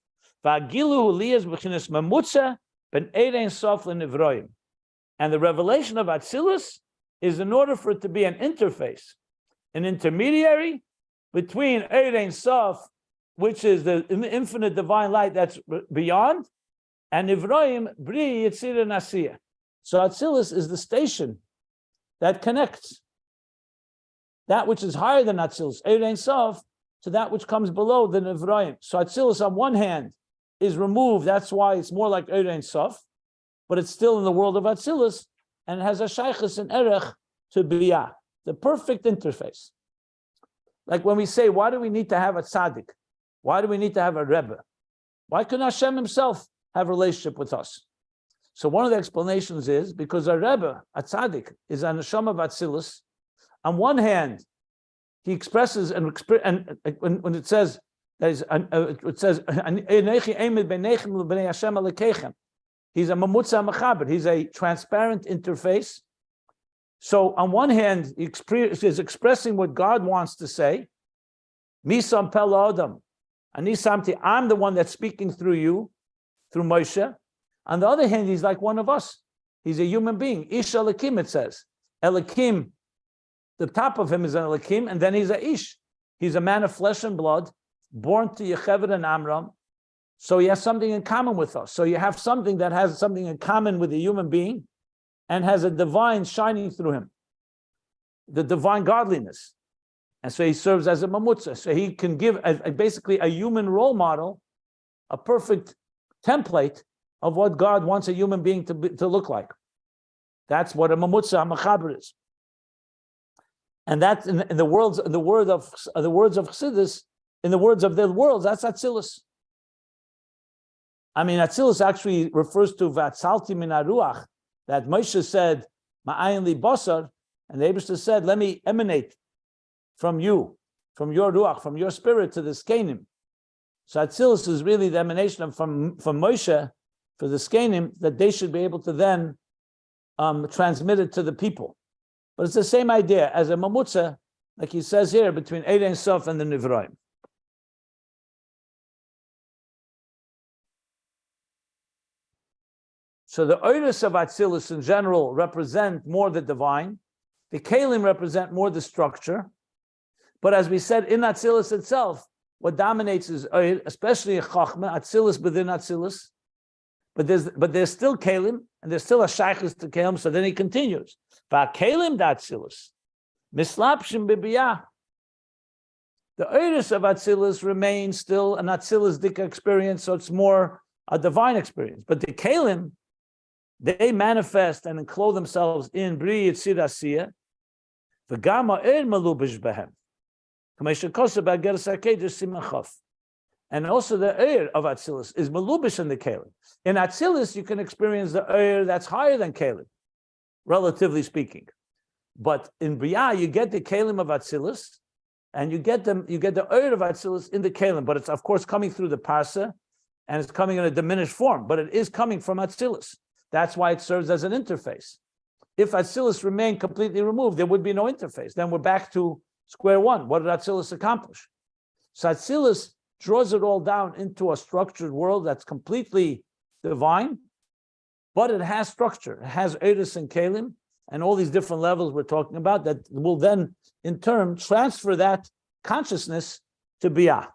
And the revelation of Atzilus is in order for it to be an interface, an intermediary between Ein Sof, which is the infinite divine light that's beyond, and Ivroim, Bri, Yitzir, and Asiyah. So Atzilus is the station that connects that which is higher than Atzilus, Ein Sof, to that which comes below the Ivroim. So Atzilus on one hand is removed, that's why it's more like Ein Sof, but it's still in the world of Atzilus, and it has a shaychus and erech to Biyah, the perfect interface. Like when we say, why do we need to have a tzaddik? Why do we need to have a rebbe? Why couldn't Hashem himself have a relationship with us? So one of the explanations is because a rebbe, a tzaddik, is an neshama of Atzilus. On one hand, he expresses and when it says he's a mamutza mechaber. He's a transparent interface. So on one hand, he is expressing what God wants to say. Misam pel adam, anisamti. I'm the one that's speaking through you, through Moshe. On the other hand, he's like one of us. He's a human being. Ish Elikim, it says. Elikim, the top of him is an Elikim, and then he's a Ish. He's a man of flesh and blood, born to Yocheved and Amram. So he has something in common with us. So you have something that has something in common with a human being and has a divine shining through him, the divine godliness. And so he serves as a mamutza. So he can give basically a human role model, a perfect template of what God wants a human being to look like. That's what a mamutza, a mechaber is. And that's in the words of Chassidus, in the words of the worlds, that's Atzilus. I mean, Atzilus actually refers to Vatsalti min haruach, that Moshe said, Ma'ayin li basar, and the Eibishter said, let me emanate from you, from your ruach, from your spirit to the skenim. So Atzilus is really the emanation from Moshe for the skenim, that they should be able to then transmit it to the people. But it's the same idea as a mamutza, like he says here, between Ein Sof and the Nivroim. So the oiros of Atzilus in general represent more the divine. The Kalim represent more the structure. But as we said, in Atzilus itself, what dominates is oir, especially in Chochma, Atzilus within Atzilus. But there's still Kalim, and there's still a Shaykhus to Kalim, so then he continues. Kalim Atzilus, Mislapshim Bibiyah. The oiros of Atzilus remains still an Atzilus Dika experience, so it's more a divine experience. But the Kalim, they manifest and enclose themselves in Bri Yitzir Asiyah. V'gama er malubish behem. And also the air of Atzilus is malubish in the Kalim. In Atzilus, you can experience the air that's higher than Kalim, relatively speaking. But in Beriyah, you get the Kalim of Atzilus, and you get the air of Atzilus in the Kalim, but it's of course coming through the Parsa, and it's coming in a diminished form, but it is coming from Atzilus. That's why it serves as an interface. If Atzilus remained completely removed, there would be no interface. Then we're back to square one. What did Atzilus accomplish? So Atzilus draws it all down into a structured world that's completely divine, but it has structure. It has Eris and Kalim, and all these different levels we're talking about that will then, in turn, transfer that consciousness to Biyah.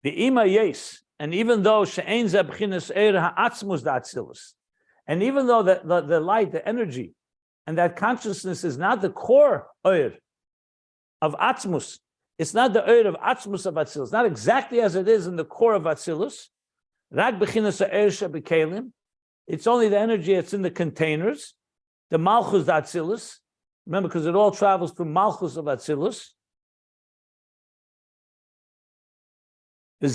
The Ima Yes, and even though She'ein Ze B'chinas Eir Ha'atzmus Da'atzilus, and even though the light, the energy, and that consciousness is not the core Eir of Atzmus, it's not the Eir of Atzmus of Atzilus, not exactly as it is in the core of Atzilus, Rak B'chinas Eir She'B'Kelim, it's only the energy that's in the containers, the Malchus Da'atzilus, remember, because it all travels through Malchus of Atzilus. And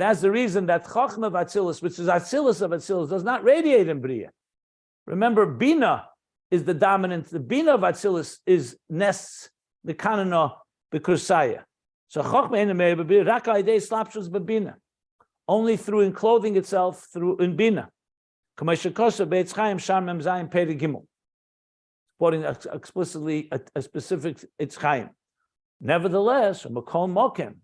that's the reason that Chochma of Atzilus, which is Atzilus of Atzilus, does not radiate in Beriyah. Remember, Binah is the dominant. The Binah of Atzilus is nests the Kanana B'Kursaya. So Chochma Ein Meir B'Beriyah, Rak Al-Yedei Slapshus B'Binah, only through enclothing itself through in Binah. K'may Shekosa Beitz Chaim Shar Mem Zayin Pei Gimel, quoting explicitly a specific Eitz Chaim. Nevertheless, Makol Mokem.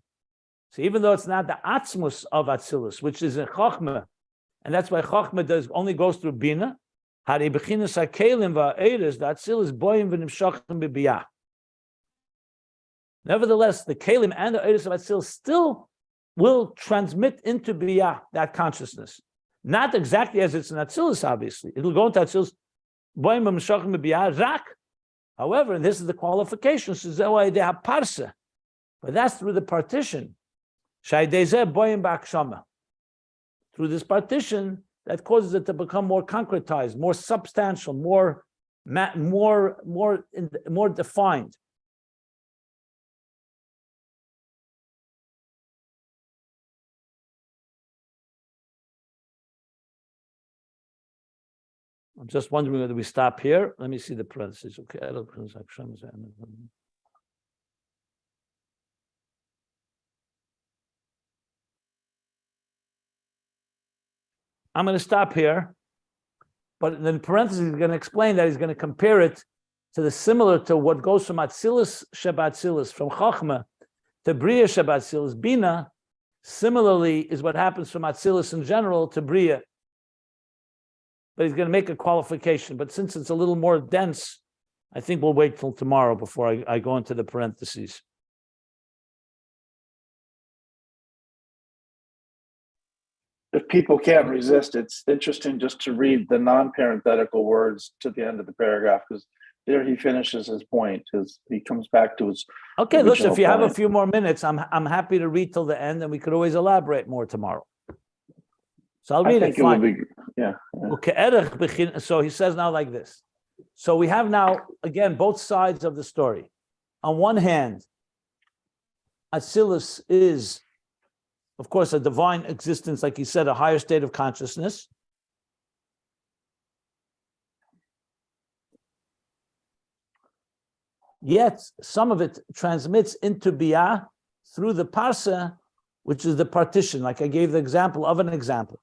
So even though it's not the Atzmus of Atzilus, which is in Chochma, and that's why Chochma only goes through Binah, Hari Bechinas HaKelim Va'eres, the Atzilus Boyim V'Nimshachim B'Biyah. Nevertheless, the Kelim and the Eres of Atzilus still will transmit into Biyah, that consciousness. Not exactly as it's in Atzilus, obviously. It'll go into Atzilus Boyim V'Nimshachim B'Biyah, Rak. However, and this is the qualification, but that's through the partition. Through this partition that causes it to become more concretized, more substantial, more defined. I'm just wondering whether we stop here. Let me see the parentheses. Okay. I'm going to stop here, but then parentheses he's going to explain that he's going to compare it to the similar to what goes from Atzilus Shebatzilus, from Chochma to Beriyah Shebatzilus. Binah, similarly, is what happens from Atzilus in general to Beriyah. But he's going to make a qualification. But since it's a little more dense, I think we'll wait till tomorrow before I go into the parentheses. If people can't resist, it's interesting just to read the non-parenthetical words to the end of the paragraph, because there he finishes his point. He comes back to his okay. Look, if you point. have a few more minutes, I'm happy to read till the end, and we could always elaborate more tomorrow. So I'll read it. Fine. Okay. So he says now like this. So we have now again both sides of the story. On one hand, Atzilus is, of course, a divine existence, like he said, a higher state of consciousness. Yet some of it transmits into Biyah through the Parsa, which is the partition, like I gave the example of an example.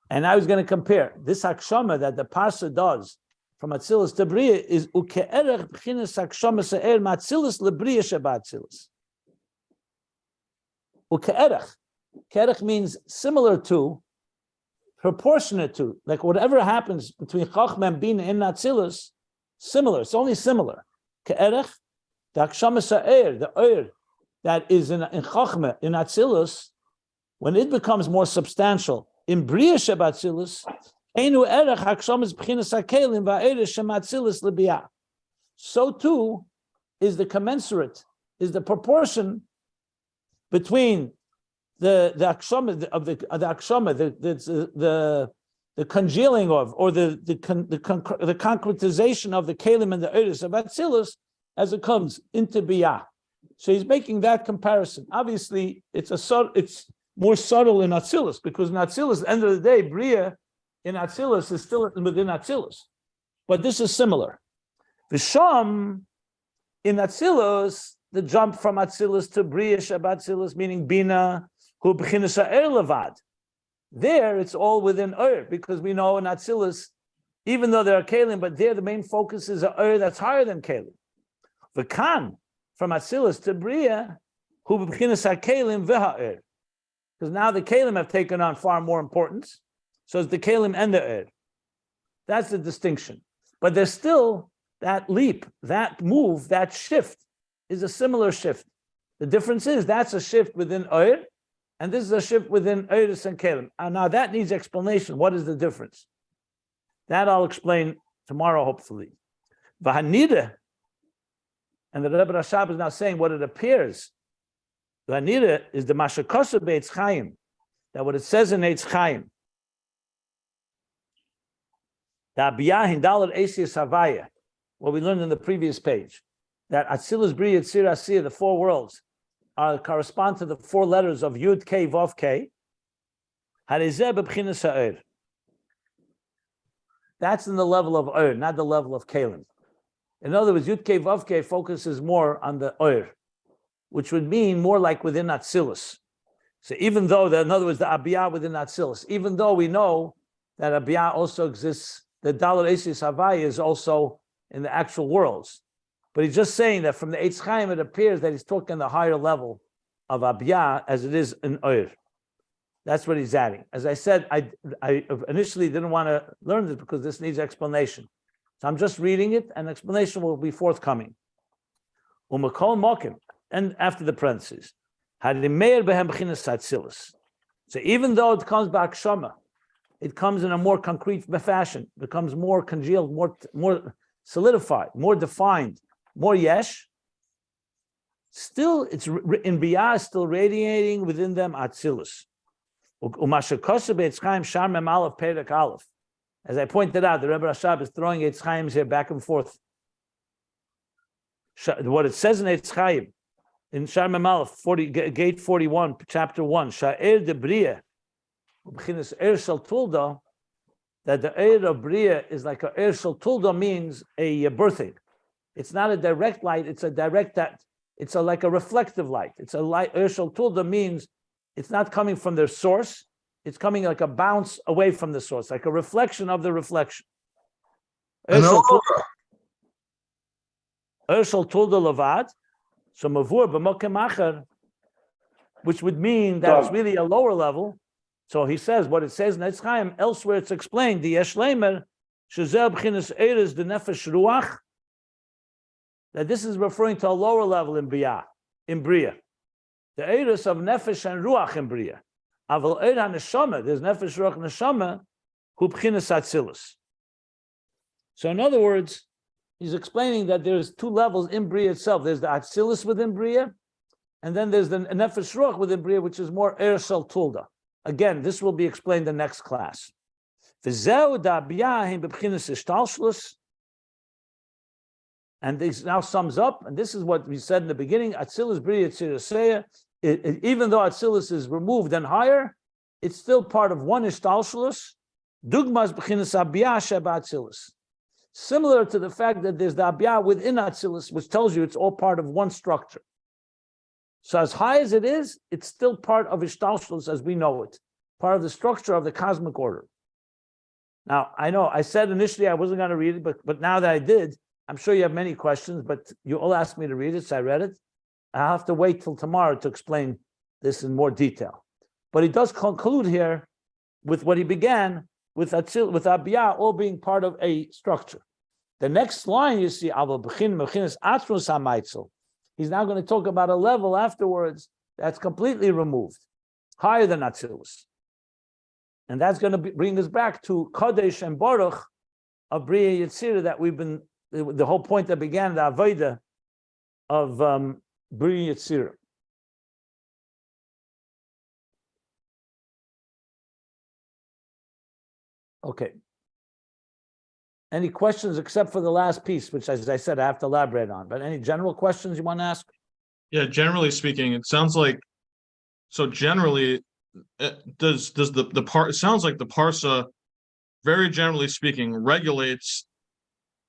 And I was going to compare this Hakshama that the Parsa does from Atzilus to Beriyah is uke'erech b'chinas hakshama se'er ma'atzilus leBeriyah sheba'atzilus. Uke'erech. Ke'erech means similar to, proportionate to, like whatever happens between Chochma and Binah in Atzilus, similar. It's only similar. Ke'erech, the hakshama se'er, the that is in Chochma, in Atzilus, when it becomes more substantial, in Beriyah sheba'atzilus, einu erech hakshamas b'chinas hakelim va'eresh shematzilus lebiyah. So too is the commensurate, is the proportion between the akshama of the akshama, the congealing of, or the concretization of the kelim and the eresh of Atzilus as it comes into biyah. So he's making that comparison. Obviously, it's more subtle in Atzilus, because in Atzilus, at the end of the day, Beriyah in Atzilus is still within Atzilus. But this is similar. V'sham, in Atzilus, the jump from Atzilus to Beriyah Shabbatzilus, meaning Binah, hu b'chinas ha'er levad. There, it's all within Ur, because we know in Atzilus, even though there are Kelim, but there the main focus is a Ur that's higher than Kelim. V'kan, from Atzilus to Beriyah, hu b'chinas ha'kelim v'ha'er. Because now the Kelim have taken on far more importance. So it's the Kelim and the Ur. That's the distinction. But there's still that leap, that move, that shift is a similar shift. The difference is that's a shift within Ur, and this is a shift within Uris and Kelim. And now that needs explanation. What is the difference? That I'll explain tomorrow, hopefully. V'hanida, and the Rebbe Rashab is now saying what it appears. V'hanida is the Mashakosa Be'etz Chaim, that what it says in Eitz Chaim, the Abiyah Hindalad Esias Havaya, what we learned in the previous page, that Atzilus, Beriyah, Tzir, Asiyah, the four worlds, correspond to the four letters of Yud, K, Vav, K. Harizeh b'b'chinas ha'er. That's in the level of Ur, not the level of Kelim. In other words, Yud, K, Vav, K focuses more on the Ur, which would mean more like within Atzilus. So even though, in other words, the Abiyah within Atzilus, even though we know that Abiyah also exists, the Dalar Esis Havaya is also in the actual worlds. But he's just saying that from the Eitz Chaim, it appears that he's talking the higher level of Abiyah as it is in Ur. That's what he's adding. As I said, I initially didn't want to learn this because this needs explanation. So I'm just reading it, and explanation will be forthcoming. Umakol Mokim, and after the parentheses. So even though it comes back Shama, it comes in a more concrete fashion, becomes more congealed, more solidified, more defined, more yesh. Still, it's in Biyah, still radiating within them Atzilus. As I pointed out, the Rebbe Rashab is throwing Eitz Chaim's here back and forth. What it says in Eitz Chaim, in Shar Memalef, gate 41, chapter 1, Sha'er de Beriyah, B'chinas Er Shel Tulda, that the air of Beriyah is like a air Shel Tulda, means a birthing. It's not a direct light, it's a direct, it's like a reflective light. It's a light, air Shel Tulda means it's not coming from their source, it's coming like a bounce away from the source, like a reflection of the reflection. Er Shel Tulda Levad, so Mavur b'mokem acher, which would mean that it's really a lower level. So he says what it says in Eitz Chaim. Elsewhere, it's explained the Yesh Leimer shezel b'chinas eres the nefesh ruach. That this is referring to a lower level in Beriyah, the eres of nefesh and ruach in Beriyah. Aval eir haneshama, there's nefesh ruach neshama hu b'chinas Atzilus. So in other words, he's explaining that there's two levels in Beriyah itself. There's the Atzilus within Beriyah, and then there's the nefesh ruach within Beriyah, which is more er shel tulda. Again, this will be explained in the next class. And this now sums up, and this is what we said in the beginning, Atzilus Beriyah Tziraseiah, even though Atzilus is removed and higher, it's still part of one Hishtalshilus, Dugmas B'chinas Abiyah Sheba Atzilus. Similar to the fact that there's the Abiyah within Atzilus, which tells you it's all part of one structure. So as high as it is, it's still part of Hishtalshilus as we know it, part of the structure of the cosmic order. Now, I know I said initially I wasn't going to read it, but now that I did, I'm sure you have many questions, but you all asked me to read it, so I read it. I'll have to wait till tomorrow to explain this in more detail. But he does conclude here with what he began with Atzilus, with Abiyah, all being part of a structure. The next line you see, he's now going to talk about a level afterwards that's completely removed, higher than Atzilus. And that's going to bring us back to Kodesh and Baruch of Beriyah Yetzirah that we've been, the whole point that began the Avodah of Beriyah Yetzirah. Okay. Any questions except for the last piece, which, as I said, I have to elaborate on. But any general questions you want to ask? Yeah, generally speaking, it sounds like, so generally, does the part, it sounds like the parsa, very generally speaking, regulates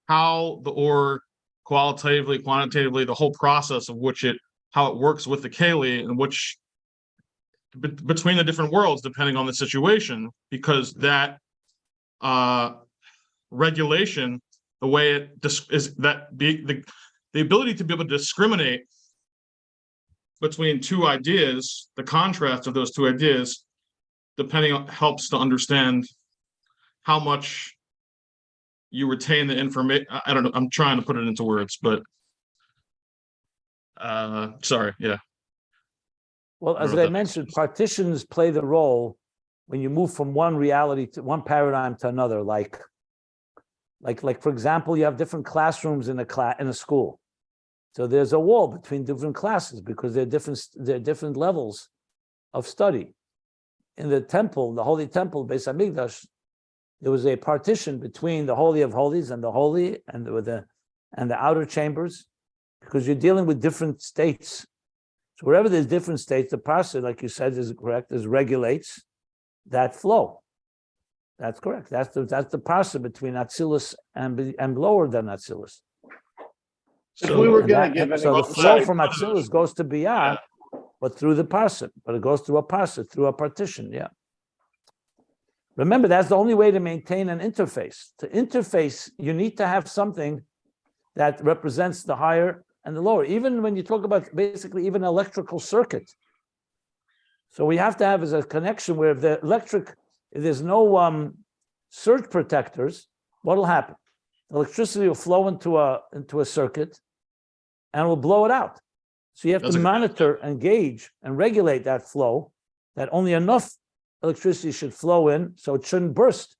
how or qualitatively, quantitatively, the whole process of how it works with the keli, and which between the different worlds, depending on the situation, because that regulation, the way it is that the ability to be able to discriminate between two ideas, the contrast of those two ideas, depending on, helps to understand how much you retain the information. I don't know. I'm trying to put it into words, but sorry. Yeah. Well, as I mentioned, partitions play the role when you move from one reality to one paradigm to another. Like for example, you have different classrooms in a school. So there's a wall between different classes because they're different levels of study. In the temple, the holy temple, Beis Hamikdash, there was a partition between the Holy of Holies and the holy and the outer chambers, because you're dealing with different states. So wherever there's different states, the parsa, like you said, is correct, regulates that flow. That's correct. That's the parsa between Atzilus and lower than Atzilus. If we were going to give an so the flow from Atzilus goes to Biyah, but through the parsa, but it goes through a parsa, through a partition. Yeah. Remember, that's the only way to maintain an interface. To interface, you need to have something that represents the higher and the lower. Even when you talk about basically even electrical circuit. So we have to have is a connection where if there's no surge protectors, what will happen? Electricity will flow into a circuit and will blow it out. So you have to monitor and gauge and regulate that flow, that only enough electricity should flow in, so it shouldn't burst,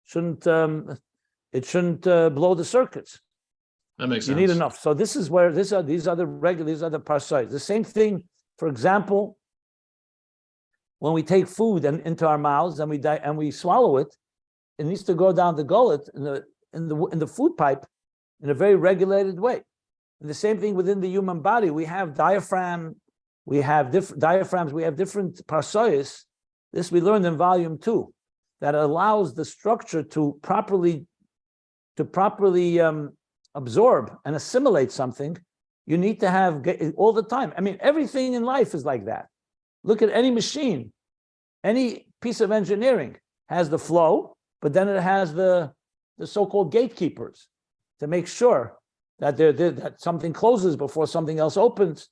it shouldn't blow the circuits. That makes sense. You need enough. So this is where these are the parsais. The same thing, for example, when we take food into our mouths and we swallow it, it needs to go down the gullet in the food pipe in a very regulated way. And the same thing within the human body. We have diaphragm, we have different diaphragms, we have different parsais. This we learned in volume 2, that allows the structure to properly absorb and assimilate something. You need to have all the time. I mean, everything in life is like that. Look at any machine, any piece of engineering has the flow, but then it has the so-called gatekeepers to make sure that that something closes before something else opens.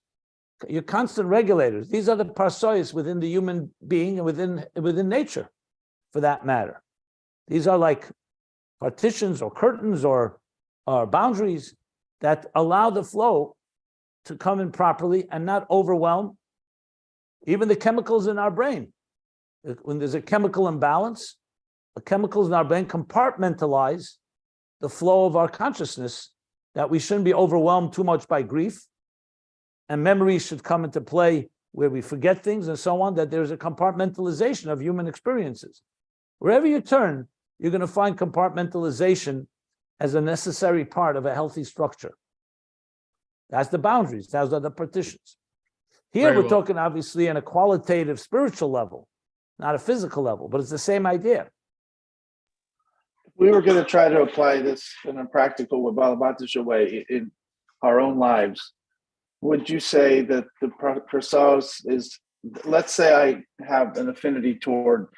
You're constant regulators. These are the parsais within the human being and within nature, for that matter. These are like partitions or curtains or boundaries that allow the flow to come in properly and not overwhelm even the chemicals in our brain. When there's a chemical imbalance, the chemicals in our brain compartmentalize the flow of our consciousness, that we shouldn't be overwhelmed too much by grief, and memories should come into play where we forget things and so on, that there's a compartmentalization of human experiences. Wherever you turn, you're going to find compartmentalization as a necessary part of a healthy structure. That's the boundaries. Those are the partitions. Here we're talking obviously on a qualitative spiritual level, not a physical level, but it's the same idea. We were going to try to apply this in a practical way in our own lives. Would you say that the process is, let's say I have an affinity toward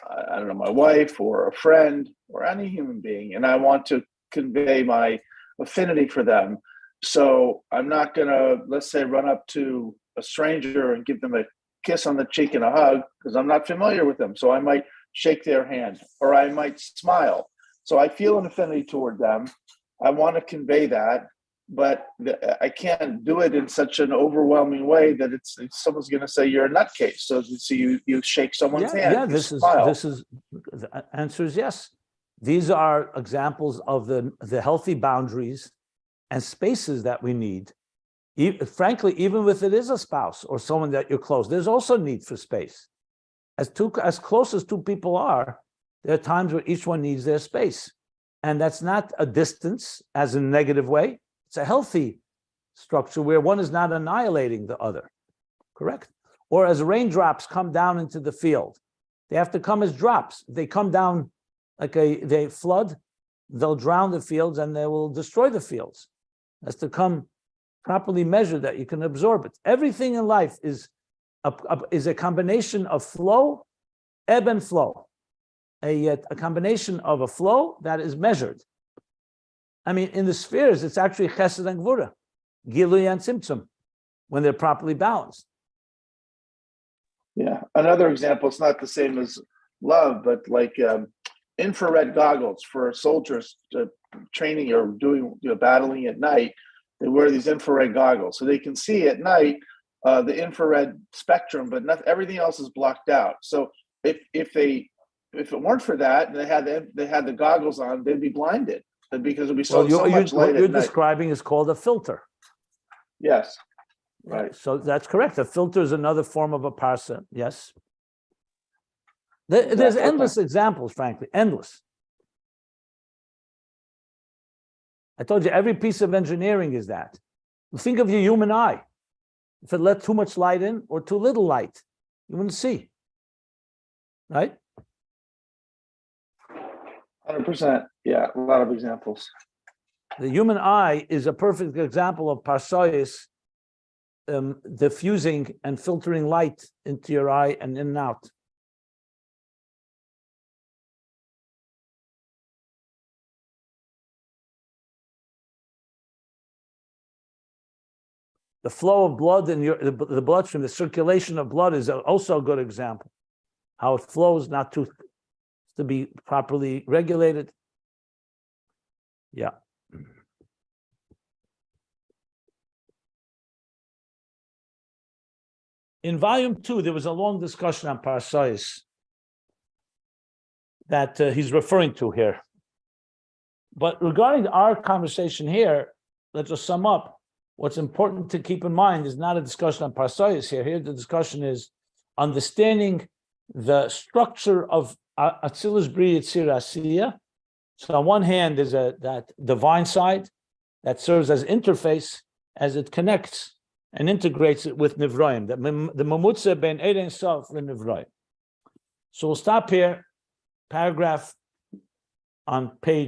I don't know, my wife or a friend or any human being, and I want to convey my affinity for them. So I'm not going to, let's say, run up to a stranger and give them a kiss on the cheek and a hug because I'm not familiar with them. So I might shake their hand or I might smile. So I feel an affinity toward them. I want to convey that, but I can't do it in such an overwhelming way that it's someone's going to say you're a nutcase. So you shake someone's hand. Yeah, this is the answer is yes. These are examples of the healthy boundaries and spaces that we need. Frankly, even if it is a spouse or someone that you're close, there's also need for space. As close as two people are, there are times where each one needs their space. And that's not a distance as in a negative way. It's a healthy structure where one is not annihilating the other, correct? Or as raindrops come down into the field, they have to come as drops. If they come down like they flood, they'll drown the fields and they will destroy the fields. It has to come properly measured that you can absorb it. Everything in life is a combination of flow, ebb and flow. A combination of a flow that is measured. I mean, in the spheres, it's actually chesed and gvura, gilui and tzimtzum, when they're properly balanced. Yeah, another example, it's not the same as love, but like infrared goggles for soldiers training or doing battling at night. They wear these infrared goggles so they can see at night the infrared spectrum, but everything else is blocked out. So if it weren't for that, and they had the goggles on, they'd be blinded because it'd be so much light at night. What you're describing is called a filter. Yes, right. So that's correct. A filter is another form of a parsa. Yes. There's endless examples, frankly, endless. I told you every piece of engineering is that. Think of your human eye. If it let too much light in or too little light, you wouldn't see. Right? 100%. Yeah, a lot of examples. The human eye is a perfect example of parsayis diffusing and filtering light into your eye and in and out. The flow of blood in the bloodstream, the circulation of blood is also a good example. How it flows, not to be properly regulated. Yeah. In volume 2, there was a long discussion on parsayis that he's referring to here. But regarding our conversation here, let's just sum up. What's important to keep in mind is not a discussion on parsayis here. Here, the discussion is understanding the structure of Atzilus Beriyah Yitzir Asiya. So on one hand, there's that divine side that serves as interface as it connects and integrates it with Nivroim, the Mamutza ben Ein Sof and Nivroim. So we'll stop here, paragraph on page